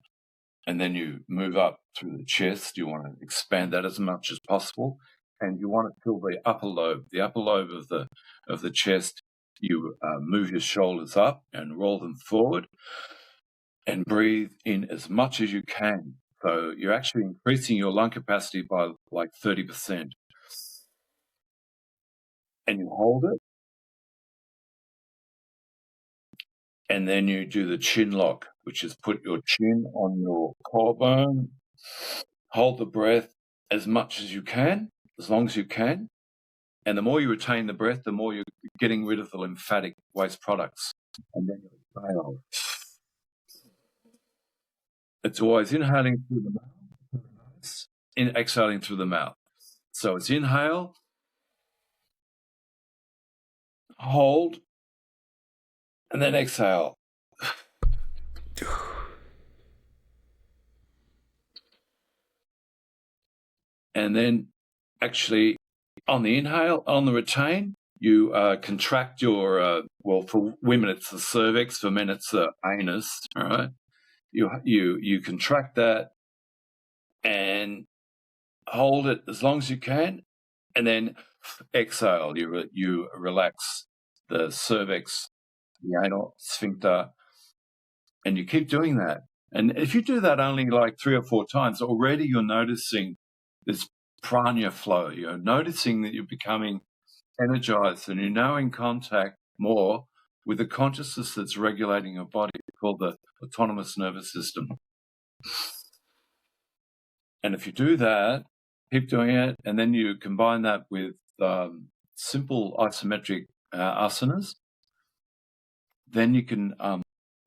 and then you move up through the chest. You want to expand that as much as possible, and you want to feel the upper lobe of the chest. You move your shoulders up and roll them forward, and breathe in as much as you can. So you're actually increasing your lung capacity by like 30%. And you hold it, and then you do the chin lock, which is put your chin on your collarbone, hold the breath as much as you can, as long as you can, and the more you retain the breath, the more you're getting rid of the lymphatic waste products. And then you exhale. It's always inhaling through the mouth, exhaling through the mouth. So it's inhale, hold, and then exhale. And then actually on the inhale, on the retain, you contract your, for women it's the cervix, for men it's the anus, all right? You contract that and hold it as long as you can, and then exhale. You relax the cervix, the anal sphincter, and you keep doing that. And if you do that only like 3 or 4 times, already you're noticing this prana flow. You're noticing that you're becoming energized, and you're now in contact more with the consciousness that's regulating your body, called the autonomous nervous system. And if you do that, keep doing it, and then you combine that with simple isometric asanas, then you can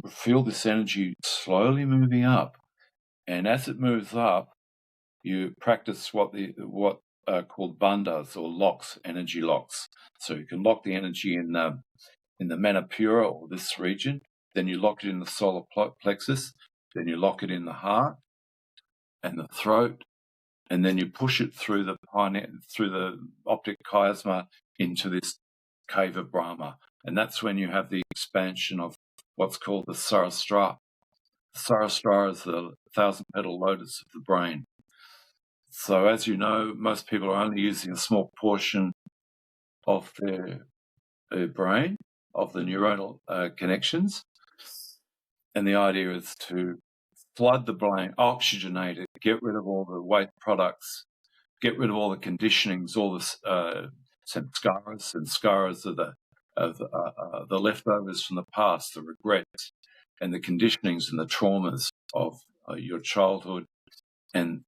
feel this energy slowly moving up. And as it moves up, you practice what are called bandhas, or locks, energy locks. So you can lock the energy in the Manipura, or this region. Then you lock it in the solar plexus. Then you lock it in the heart and the throat, and then you push it through the optic chiasma into this cave of Brahma. And that's when you have the expansion of what's called the Sarastra. Sarastra is the 1,000-petal lotus of the brain. So as you know, most people are only using a small portion of their brain, of the neuronal connections. And the idea is to flood the brain, oxygenate it, get rid of all the waste products, get rid of all the conditionings, all the samskaras, and skaras are the leftovers from the past, the regrets, and the conditionings and the traumas of your childhood and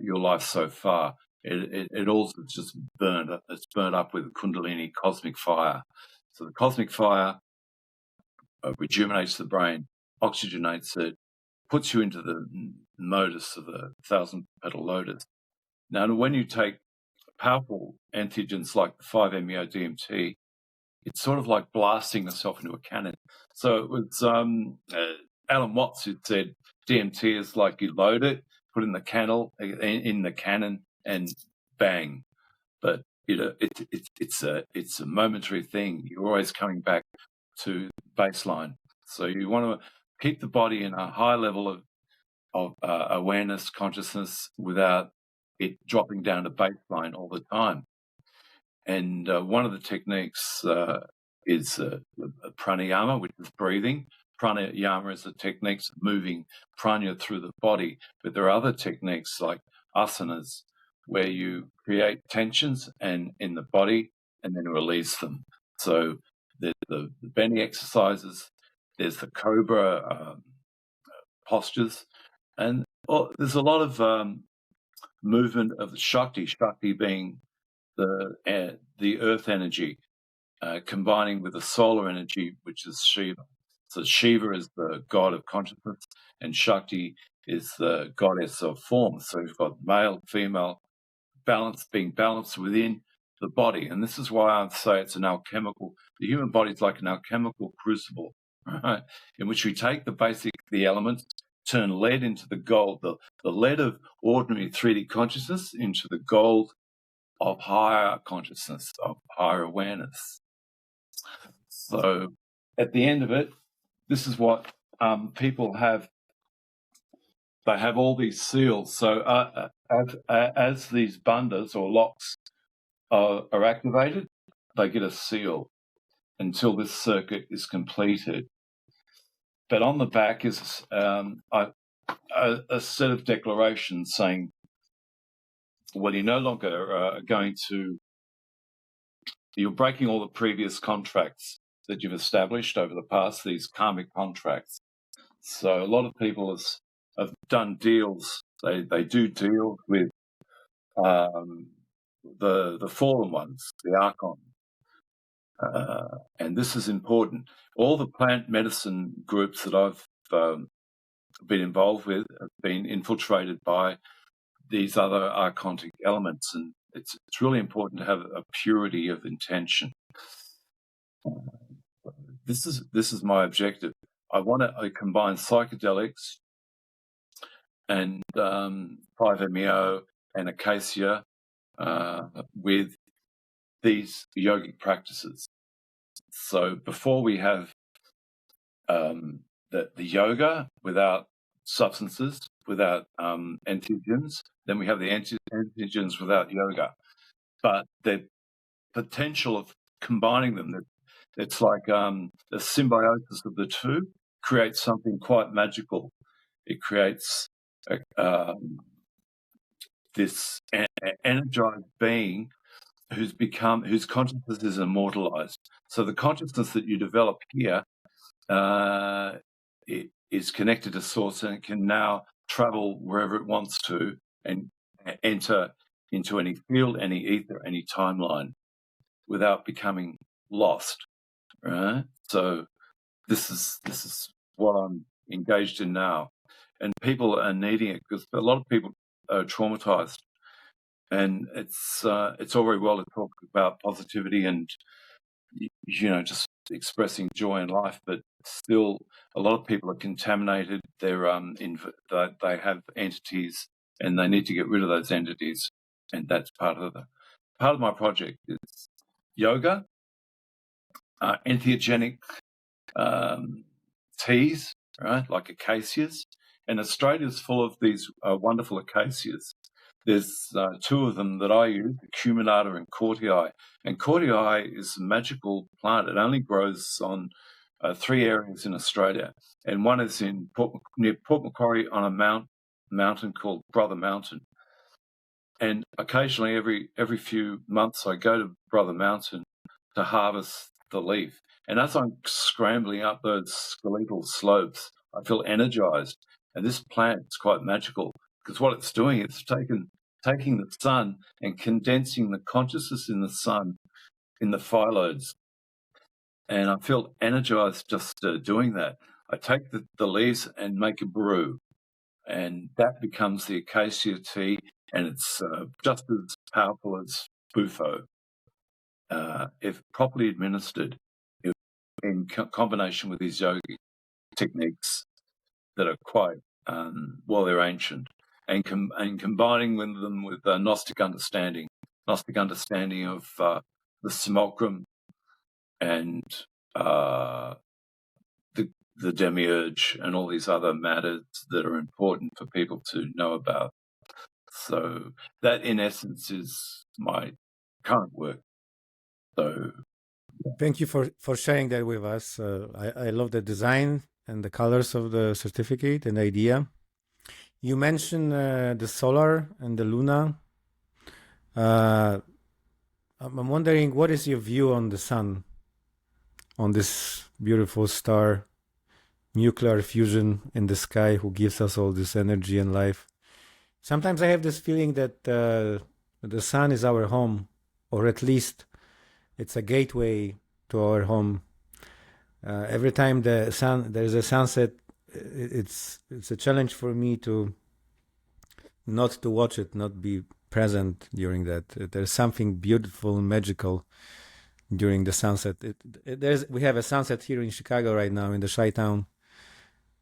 your life so far. It all just burned. It's burnt up with Kundalini cosmic fire. So the cosmic fire rejuvenates the brain, oxygenates it, puts you into the modus of the 1,000-petal lotus. Now, when you take powerful entheogens like the 5-MeO-DMT, it's sort of like blasting yourself into a cannon. So it was Alan Watts who said DMT is like you load it, put in the cannon, and bang. But it's a momentary thing. You're always coming back to baseline. So you want to keep the body in a high level of awareness, consciousness, without it dropping down to baseline all the time. And one of the techniques is pranayama, which is breathing. Pranayama is the techniques of moving prana through the body. But there are other techniques like asanas, where you create tensions in the body and then release them. So there's the bending exercises, there's the cobra postures, and there's a lot of movement of the Shakti being the earth energy, combining with the solar energy, which is Shiva. So Shiva is the god of consciousness, and is the goddess of form. So you've got male, female, being balanced within the body. And this is why I say it's an alchemical. The human body is like an alchemical crucible, right? In which we take the elements, turn lead into the gold, the lead of ordinary 3D consciousness into the gold of higher consciousness, of higher awareness. So at the end of it, this is what people have. They have all these seals. So as these bandhas or locks are activated, they get a seal until this circuit is completed. But on the back is a set of declarations saying, well, you're no longer you're breaking all the previous contracts that you've established over the past, these karmic contracts. So a lot of people have done deals. They do deals with the fallen ones, the archon. And this is important. All the plant medicine groups that I've been involved with have been infiltrated by these other archontic elements, and it's really important to have a purity of intention. This is my objective. I want to combine psychedelics and 5-MeO and acacia with these yogic practices. So before we have the yoga without substances, without entheogens, then we have the entheogens without yoga. But the potential of combining them, it's like the symbiosis of the two creates something quite magical. It creates this energized being whose consciousness is immortalized. So the consciousness that you develop here it is connected to source, and it can now travel wherever it wants to and enter into any field, any ether, any timeline without becoming lost. Right? So this is what I'm engaged in now, and people are needing it because a lot of people are traumatized, and it's all very well to talk about positivity and just expressing joy in life, but still a lot of people are contaminated. They're they have entities, and they need to get rid of those entities, and that's part of my project is yoga, entheogenic teas, right, like acacias, and Australia's full of these wonderful acacias. There's two of them that I use, acuminata and cortii. And cortii is a magical plant. It only grows on 3 areas in Australia. And one is near Port Macquarie on a mountain called Brother Mountain. And occasionally, every few months, I go to Brother Mountain to harvest the leaf. And as I'm scrambling up those skeletal slopes, I feel energized. And this plant is quite magical because what it's doing, it's taking the sun and condensing the consciousness in the sun in the phyllodes. And I feel energized just doing that. I take the leaves and make a brew, and that becomes the acacia tea, and it's just as powerful as bufo if properly administered in combination with these yogic techniques that are quite, they're ancient, and combining them with Gnostic understanding of the simulacrum and the demiurge and all these other matters that are important for people to know about. So that, in essence, is my current work. So thank you for sharing that with us. I love the design and the colors of the certificate and the idea. You mentioned the solar and the luna. I'm wondering, what is your view on the sun, on this beautiful star, nuclear fusion in the sky, who gives us all this energy and life? Sometimes I have this feeling that the sun is our home, or at least it's a gateway to our home. Every time there's a sunset, it's a challenge for me to not to watch it, not be present during that. There's something beautiful and magical during the sunset. We have a sunset here in Chicago right now, in the Chi-Town.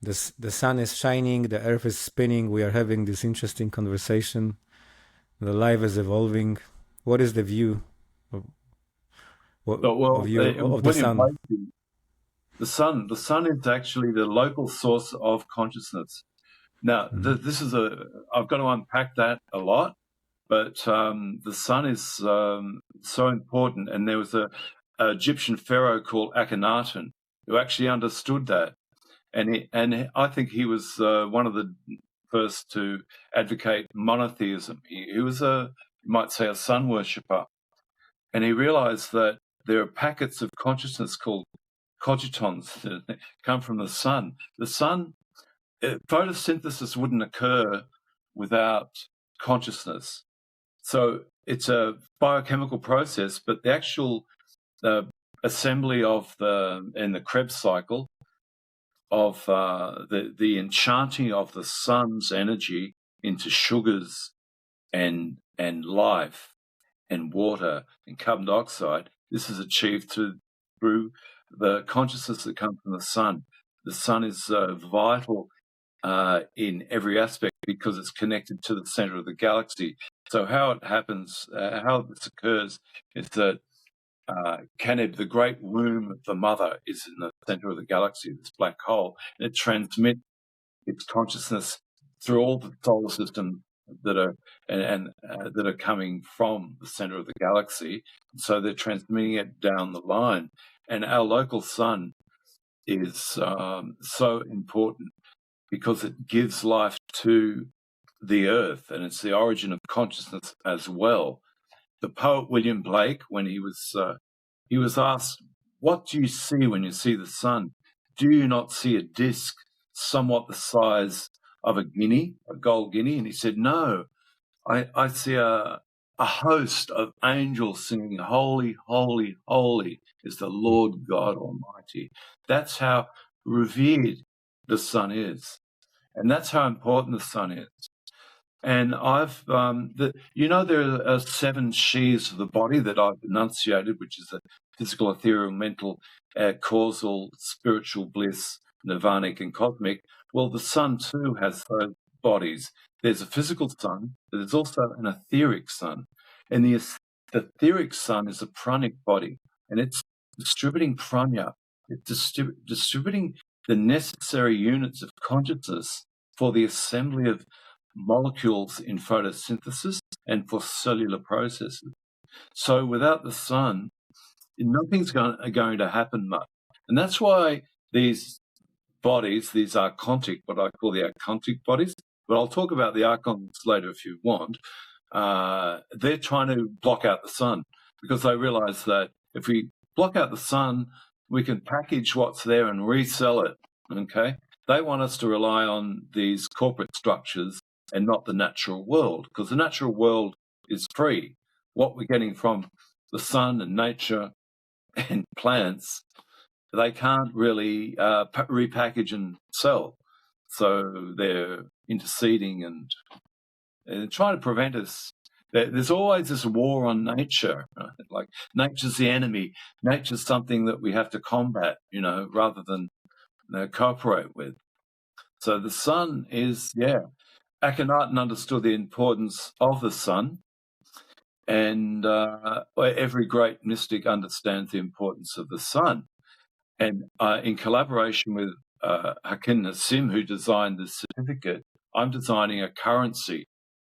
The sun is shining, the earth is spinning, we are having this interesting conversation, the life is evolving. What is the view of the sun? The sun is actually the local source of consciousness. Now, I've got to unpack that a lot, but the sun is so important. And there was an Egyptian pharaoh called Akhenaten who actually understood that. And I think he was one of the first to advocate monotheism. He was you might say, a sun worshipper. And he realized that there are packets of consciousness called cogitons that come from the sun. The sun, photosynthesis wouldn't occur without consciousness. So it's a biochemical process, but the actual assembly of in the Krebs cycle of the enchanting of the sun's energy into sugars and life and water and carbon dioxide, this is achieved through the consciousness that comes from the sun. The sun is vital in every aspect because it's connected to the center of the galaxy. So how it happens, how this occurs, is that Canib, the great womb of the mother, is in the center of the galaxy, this black hole, and it transmits its consciousness through all the solar system that are that are coming from the center of the galaxy. So they're transmitting it down the line, and our local sun is so important because it gives life to the earth, and it's the origin of consciousness as well. The poet William Blake, when he was asked, "What do you see when you see the sun? Do you not see a disk somewhat the size of a guinea, a gold guinea?" And he said, "No, I see a host of angels singing, 'Holy, holy, holy is the Lord God Almighty.'" That's how revered the sun is, and that's how important the sun is. And I've, there are 7 sheaths of the body that I've enunciated, which is the physical, ethereal, mental, causal, spiritual, bliss, nirvanic, and cosmic. Well, the sun too has those bodies. There's a physical sun, but there's also an etheric sun. And the etheric sun is a pranic body, and it's distributing prana. It's distributing the necessary units of consciousness for the assembly of molecules in photosynthesis and for cellular processes. So without the sun, nothing's going to happen much. And that's why these bodies, these archontic, what I call the archontic bodies, but I'll talk about the archons later if you want, they're trying to block out the sun because they realize that if we block out the sun, we can package what's there and resell it, okay? They want us to rely on these corporate structures and not the natural world, because the natural world is free. What we're getting from the sun and nature and plants, they can't really repackage and sell. So they're interceding and trying to prevent us. There's always this war on nature, right? Like nature's the enemy. Nature's something that we have to combat, rather than cooperate with. So the sun is, Akhenaten understood the importance of the sun, and every great mystic understands the importance of the sun. And in collaboration with Hakim Nassim, who designed this certificate, I'm designing a currency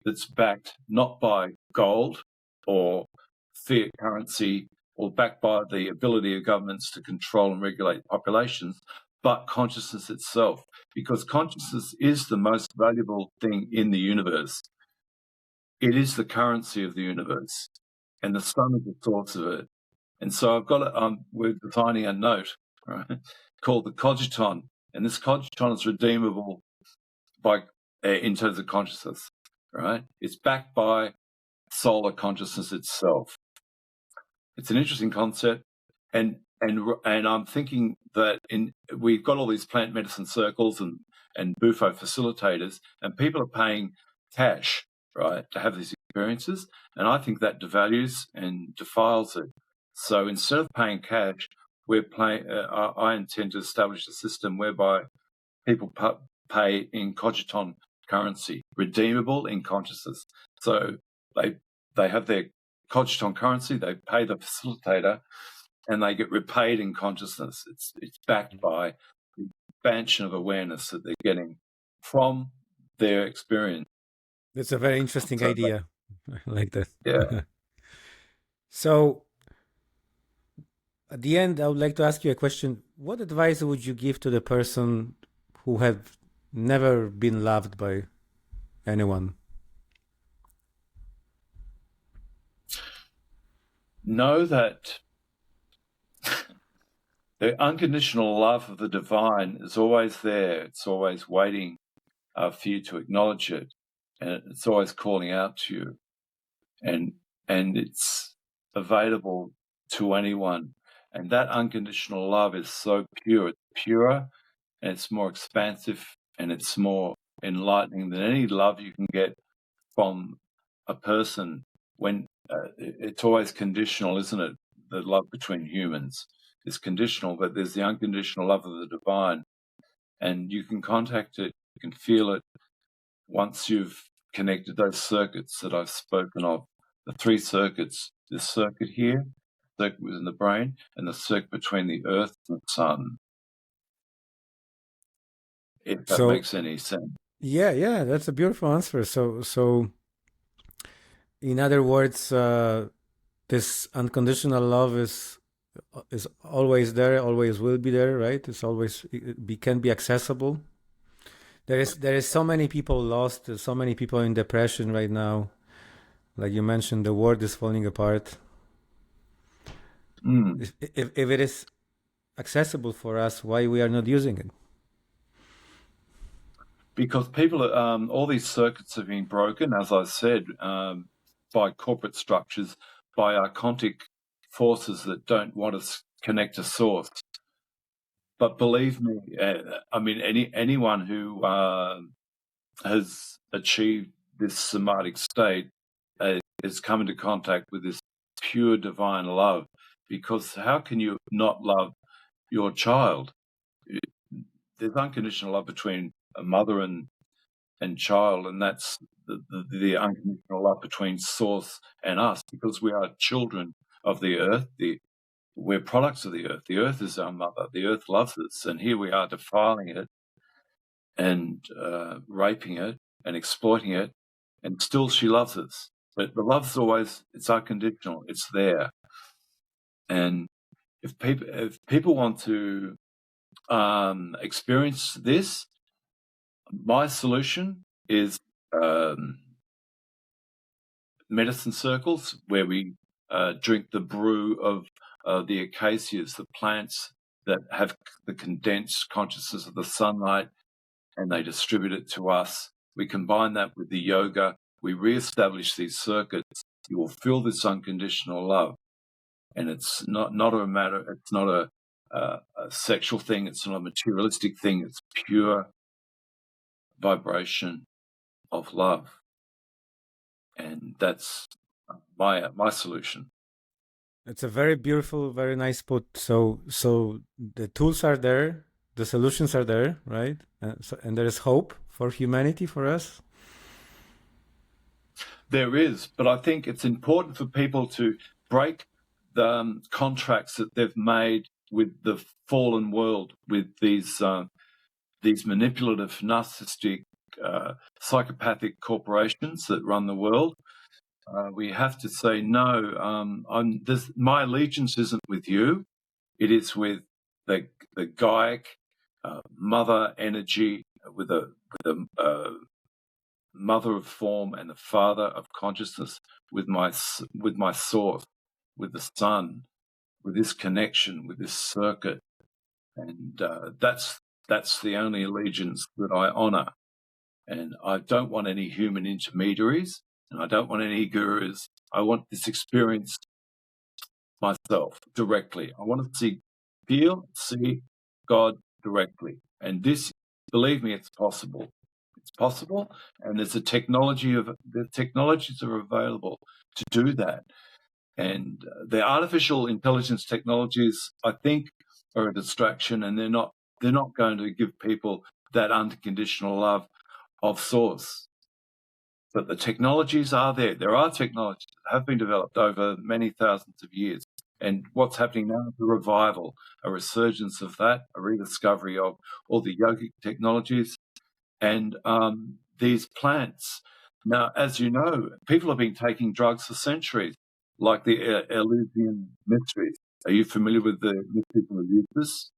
that's backed not by gold or fiat currency or backed by the ability of governments to control and regulate populations, but consciousness itself, because consciousness is the most valuable thing in the universe. It is the currency of the universe, and the sun is the source of it. And so I've got we're designing a note, right, called the cogiton, and this cogiton is redeemable by in terms of consciousness, right? It's backed by solar consciousness itself. It's an interesting concept, and I'm thinking that we've got all these plant medicine circles and bufo facilitators, and people are paying cash, right, to have these experiences, and I think that devalues and defiles it. So instead of paying cash, I intend to establish a system whereby people pay in cogiton currency, redeemable in consciousness. So they have their cogiton currency, they pay the facilitator, and they get repaid in consciousness. It's backed by the expansion of awareness that they're getting from their experience. That's a very interesting idea. I like that. Yeah. So at the end, I would like to ask you a question. What advice would you give to the person who have never been loved by anyone? Know that the unconditional love of the divine is always there. It's always waiting for you to acknowledge it, and it's always calling out to you, and it's available to anyone. And that unconditional love is so pure. It's purer, and it's more expansive, and it's more enlightening than any love you can get from a person. When it's always conditional, isn't it? The love between humans is conditional, but there's the unconditional love of the divine, and you can contact it, you can feel it once you've connected those circuits that I've spoken of, the 3 circuits, this circuit here, the circuit within the brain, and the circuit between the earth and the sun. If that makes any sense. Yeah, that's a beautiful answer. So in other words, this unconditional love is always there, always will be there, right? It can be accessible. There is so many people lost, so many people in depression right now. Like you mentioned, the world is falling apart. If it is accessible for us, why we are not using it? Because people, all these circuits have been broken, as I said, by corporate structures, by archontic forces that don't want to connect to source. But believe me, I mean, anyone who has achieved this samadhic state has come into contact with this pure divine love. Because how can you not love your child? There's unconditional love between a mother and child, and that's the unconditional love between source and us, because we are children of the earth. We're products of the earth. The earth is our mother. The earth loves us, and here we are defiling it and raping it and exploiting it, and still she loves us. But the love's always, it's unconditional, it's there. And if people want to experience this, my solution is medicine circles, where we drink the brew of the acacias, the plants that have the condensed consciousness of the sunlight, and they distribute it to us. We combine that with the yoga. We reestablish these circuits. You will feel this unconditional love. And it's not a matter, it's not a sexual thing, it's not a materialistic thing, it's pure vibration of love. And that's my solution. It's a very beautiful, very nice put. So the tools are there, the solutions are there, right? And there is hope for humanity, for us. There is, but I think it's important for people to break the contracts that they've made with the fallen world, with these manipulative, narcissistic, psychopathic corporations that run the world. We have to say, no, my allegiance isn't with you. It is with the Gaic mother energy, with a mother of form and the father of consciousness, with my source, with the sun, with this connection, with this circuit. And that's the only allegiance that I honor. And I don't want any human intermediaries, and I don't want any gurus. I want this experience myself directly. I want to see God directly. And this, believe me, it's possible. It's possible, and the technologies are available to do that. And the artificial intelligence technologies, I think, are a distraction, and they're not going to give people that unconditional love of source. But the technologies are there. There are technologies that have been developed over many thousands of years. And what's happening now is a revival, a resurgence of that, a rediscovery of all the yogic technologies and these plants. Now, as you know, people have been taking drugs for centuries, like the Eleusinian mysteries. Are you familiar with the mysteries of Eleusis?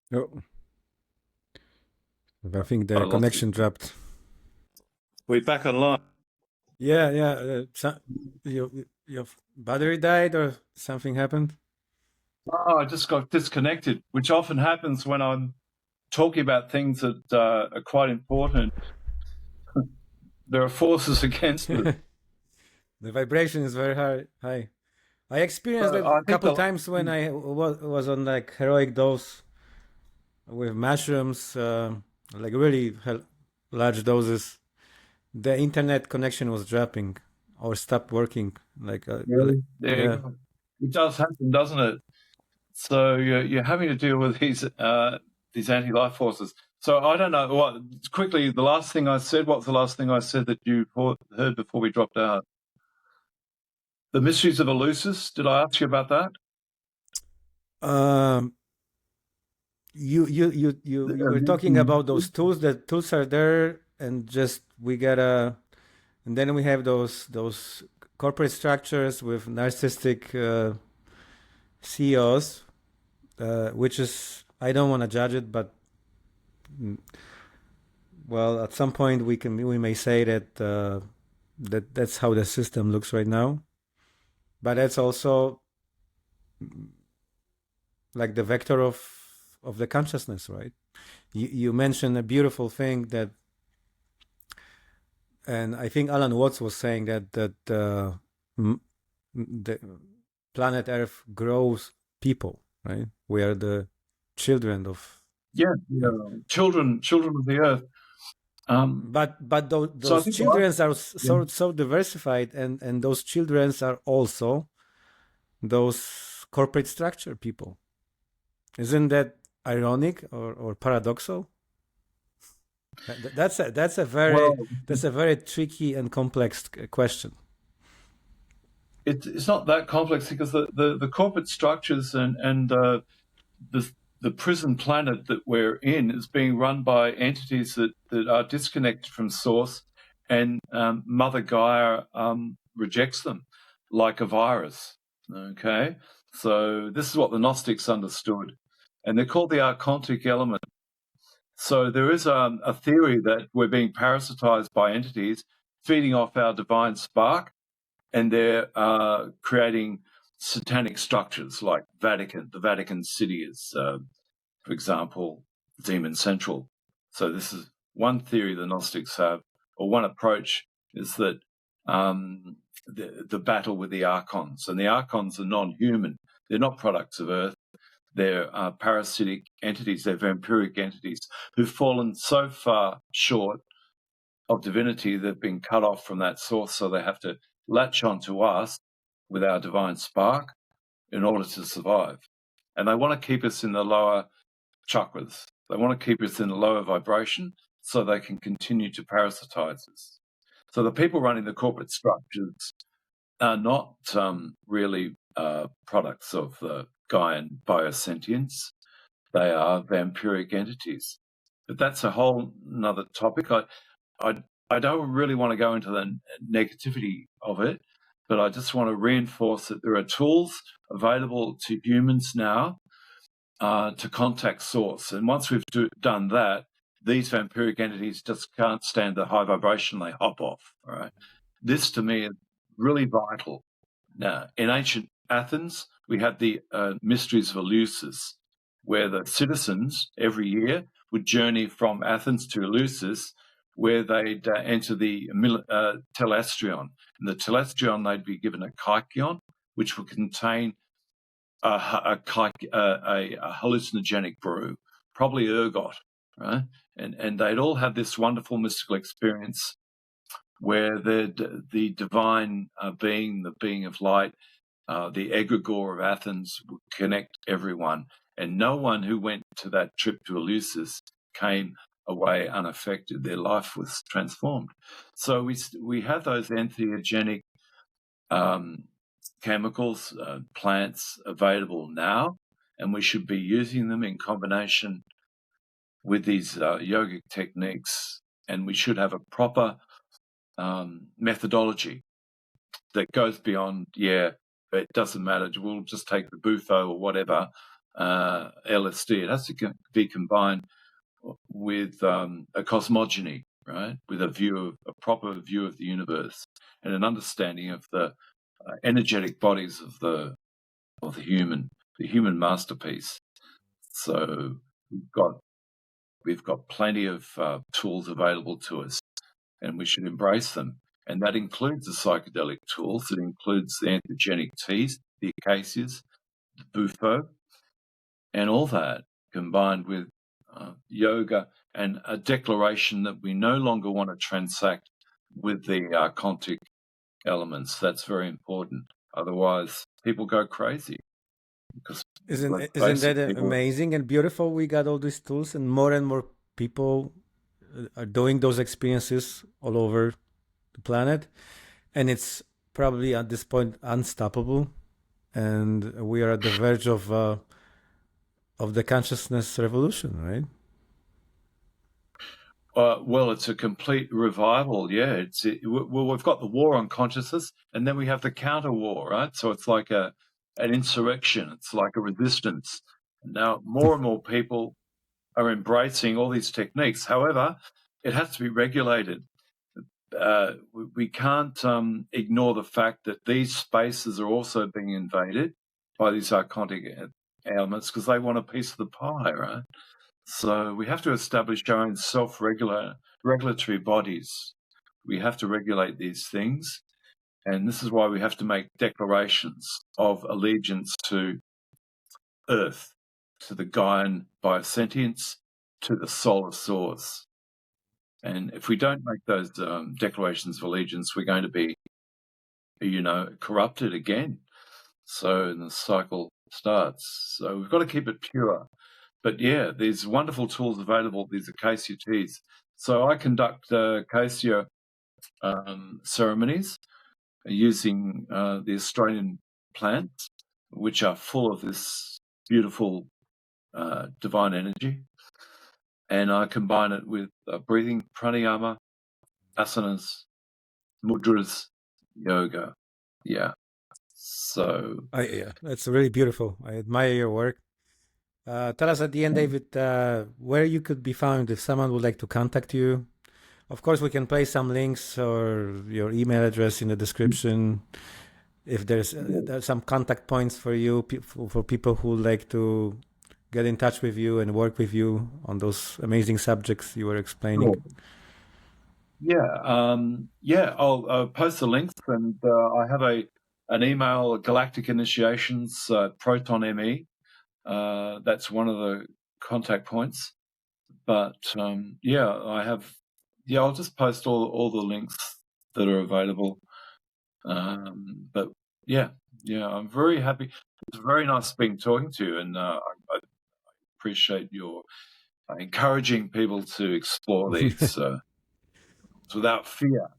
No. I think the connection dropped. We're back online. Yeah. Your battery died or something happened? Oh, I just got disconnected, which often happens when I'm talking about things that are quite important. There are forces against it. The vibration is very high. I experienced it a couple times when I was on like heroic dose with mushrooms, like really large doses. The internet connection was dropping or stopped working. Really? Yeah. It does happen, doesn't it? So you're having to deal with these anti-life forces. So I don't know what. Quickly, the last thing I said. What's the last thing I said that you heard before we dropped out? The mysteries of Eleusis. Did I ask you about that? You were talking about those tools. The tools are there, and just we gotta. And then we have those corporate structures with narcissistic CEOs, which is, I don't want to judge it, but well, at some point we may say that that's how the system looks right now. But that's also like the vector of the consciousness, right? You mentioned a beautiful thing that, and I think Alan Watts was saying that the planet Earth grows people, right? We are the children of children of the Earth. But those children are so diversified, and those children are also those corporate structure people. Isn't that ironic or paradoxal? That's a very tricky and complex question. It's not that complex because the corporate structures and the the prison planet that we're in is being run by entities that are disconnected from source, and Mother Gaia rejects them like a virus. Okay, so this is what the Gnostics understood, and they're called the archontic element. So there is a theory that we're being parasitized by entities feeding off our divine spark, and they're creating satanic structures like the Vatican City is, for example, Demon Central. So this is one theory the Gnostics have, or one approach, is that the battle with the archons. And the archons are non-human. They're not products of Earth. They're parasitic entities. They're vampiric entities who've fallen so far short of divinity they've been cut off from that source, so they have to latch onto us with our divine spark in order to survive. And they want to keep us in the lower chakras. They want to keep us in the lower vibration so they can continue to parasitize us. So the people running the corporate structures are not really products of the Gaian biosentience. They are vampiric entities. But that's a whole nother topic. I don't really want to go into the negativity of it, but I just want to reinforce that there are tools available to humans now to contact source. And once we've done that, these vampiric entities just can't stand the high vibration. They hop off. All right. This, to me, is really vital. Now, in ancient Athens, we had the mysteries of Eleusis, where the citizens every year would journey from Athens to Eleusis, where they'd enter the telestrion. In the telestrion, they'd be given a kykion, which would contain a hallucinogenic brew, probably ergot, right? And they'd all have this wonderful mystical experience where the divine being, the being of light, the egregore of Athens would connect everyone. And no one who went to that trip to Eleusis came away unaffected. Their life was transformed. So we have those entheogenic chemicals, plants available now, and we should be using them in combination with these yogic techniques, and we should have a proper methodology that goes beyond, it doesn't matter, we'll just take the bufo or whatever, LSD. It has to be combined with a cosmogony, right? With a proper view of the universe and an understanding of the energetic bodies of the human masterpiece. So we've got plenty of tools available to us, and we should embrace them. And that includes the psychedelic tools. It includes the entheogenic teas, the acacias, the bufo, and all that combined with yoga and a declaration that we no longer want to transact with the archontic elements. That's very important. Otherwise, people go crazy. Isn't that amazing and beautiful? We got all these tools, and more people are doing those experiences all over the planet, and it's probably at this point unstoppable. And we are at the verge of the consciousness revolution, right? Well, it's a complete revival. Yeah, we've got the war on consciousness, and then we have the counter war, right? So it's like an insurrection. It's like a resistance. Now, more and more people are embracing all these techniques. However, it has to be regulated. We can't ignore the fact that these spaces are also being invaded by these archontic elements because they want a piece of the pie, right? So we have to establish our own self-regulatory bodies. We have to regulate these things. And this is why we have to make declarations of allegiance to Earth, to the Gaian biosentience, to the solar source. And if we don't make those declarations of allegiance, we're going to be, corrupted again. So the cycle starts. So we've got to keep it pure. But yeah, there's wonderful tools available, these acacia teas. So I conduct acacia ceremonies using the Australian plants, which are full of this beautiful divine energy, and I combine it with breathing, pranayama, asanas, mudras, yoga. Yeah. So Yeah, that's really beautiful. I admire your work. Tell us at the end, David, where you could be found if someone would like to contact you. Of course, we can place some links or your email address in the description. If there's some contact points for you, for people who would like to get in touch with you and work with you on those amazing subjects you were explaining. Yeah, I'll post the links, and I have an email, Galactic Initiations, Proton ME. That's one of the contact points. But I'll just post all the links that are available. But yeah, I'm very happy. It's very nice being talking to you, and I appreciate your encouraging people to explore these without fear.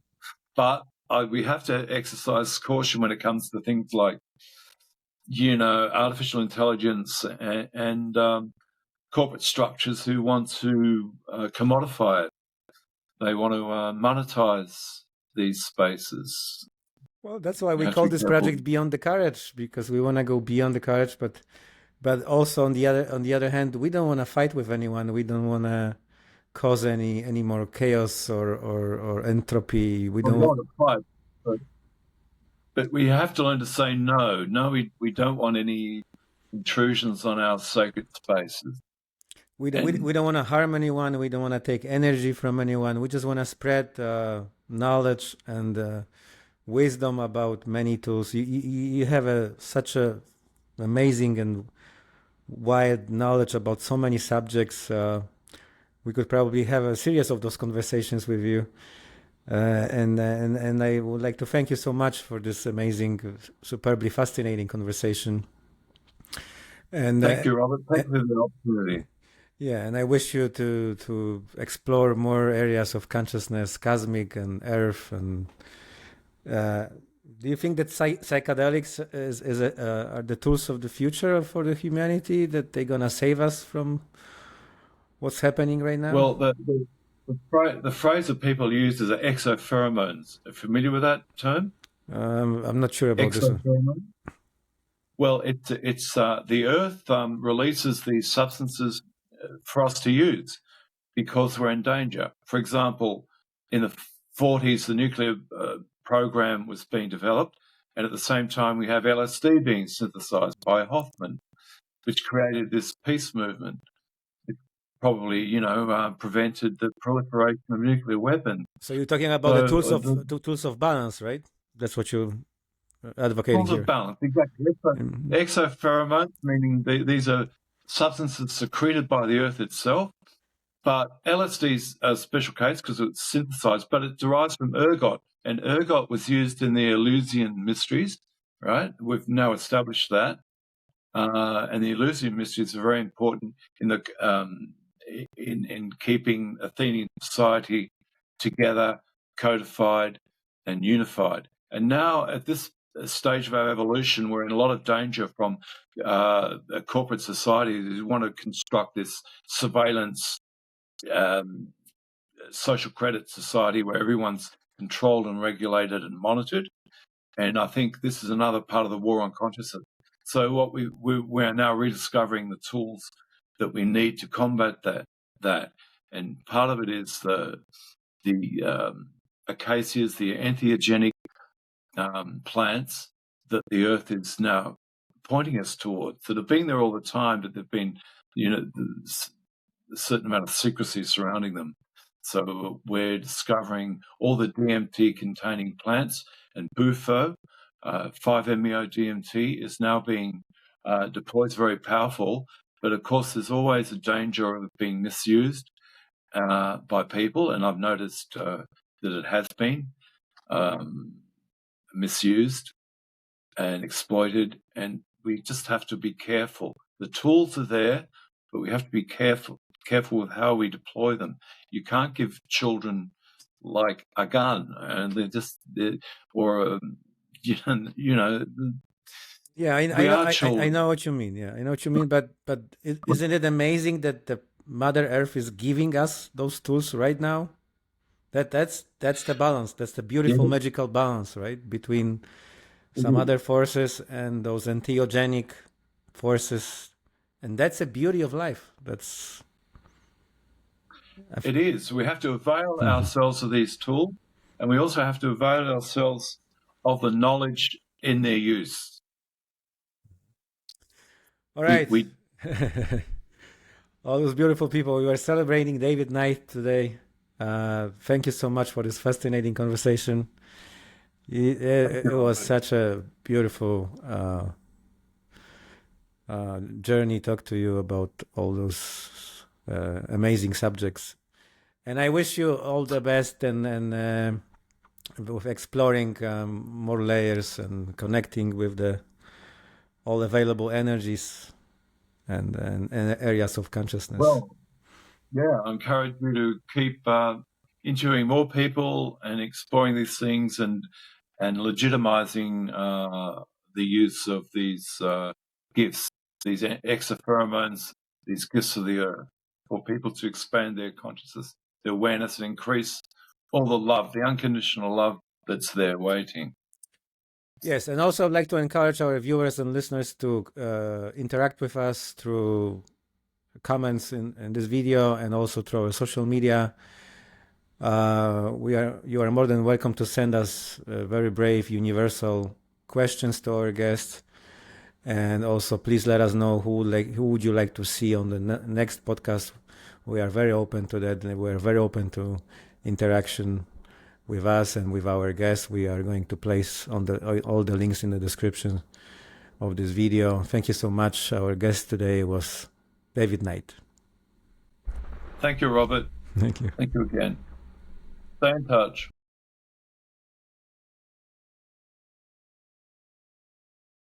But we have to exercise caution when it comes to things like, artificial intelligence and corporate structures who want to commodify it. They want to monetize these spaces. Well, that's why we call this project Beyond the Courage, because we want to go beyond the courage, but also on the other hand, we don't want to fight with anyone. We don't want to cause any more chaos or entropy. We don't want to fight, but we have to learn to say no. No, we don't want any intrusions on our sacred spaces. We don't want to harm anyone. We don't want to take energy from anyone. We just want to spread knowledge and wisdom about many tools. You have such a amazing and wide knowledge about so many subjects. We could probably have a series of those conversations with you. And I would like to thank you so much for this amazing, superbly fascinating conversation. And thank you, Robert. Thank you for the opportunity. Yeah, and I wish you to explore more areas of consciousness, cosmic and earth. And do you think that psychedelics are the tools of the future for the humanity, that they're gonna save us from what's happening right now? Well, the phrase that people use is exopheromones. Are you familiar with that term? I'm not sure about this one. Well, it's the Earth releases these substances for us to use because we're in danger. For example, in the 40s, the nuclear program was being developed, and at the same time, we have LSD being synthesized by Hoffman, which created this peace movement. It probably, prevented the proliferation of nuclear weapons. So you're talking about the tools of balance, right? That's what you're advocating here. Tools of balance, exactly. Exopheromones, meaning these are substances secreted by the Earth itself. But LSD is a special case because it's synthesized, but it derives from ergot, and ergot was used in the Eleusinian mysteries, right? We've now established that, and the Eleusinian mysteries are very important in the in keeping Athenian society together, codified, and unified. And now at this stage of our evolution, we're in a lot of danger from a corporate society who want to construct this surveillance social credit society where everyone's controlled and regulated and monitored. And I think this is another part of the war on consciousness. So what we are now rediscovering the tools that we need to combat that. And part of it is the acacias, the entheogenic plants that the Earth is now pointing us towards, that have been there all the time, but they've been, a certain amount of secrecy surrounding them. So we're discovering all the DMT-containing plants, and Bufo, 5-MeO-DMT, is now being deployed. It's very powerful, but of course there's always a danger of it being misused by people, and I've noticed that it has been misused and exploited, and we just have to be careful. The tools are there, but we have to be careful with how we deploy them. You can't give children like a gun and Yeah, We are I children. know what you mean. Yeah, I know what you mean. But isn't it amazing that the Mother Earth is giving us those tools right now? That's the balance. That's the beautiful Yeah. magical balance, right? Between It some is. other forces and those entheogenic forces, and that's the beauty of life. It is. We have to avail Mhm. ourselves of these tools, and we also have to avail ourselves of the knowledge in their use. All right. We All those beautiful people. We were celebrating David Knight today. Thank you so much for this fascinating conversation. It was such a beautiful journey. Talk to you about all those amazing subjects, and I wish you all the best and with exploring more layers and connecting with the all available energies and areas of consciousness. Well, yeah, I encourage you to keep interviewing more people and exploring these things and legitimizing the use of these gifts, these exopheromones, these gifts of the earth, for people to expand their consciousness, their awareness, and increase all the love, the unconditional love that's there waiting. Yes, and also I'd like to encourage our viewers and listeners to interact with us through comments in this video and also through our social media. You are more than welcome to send us very brave, universal questions to our guests, and also please let us know who would you like to see on the next podcast. We are very open to that, and we are very open to interaction with us and with our guests. We are going to place on all the links in the description of this video. Thank you so much. Our guest today was David Knight. Thank you, Robert. Thank you. Thank you again. Stay in touch.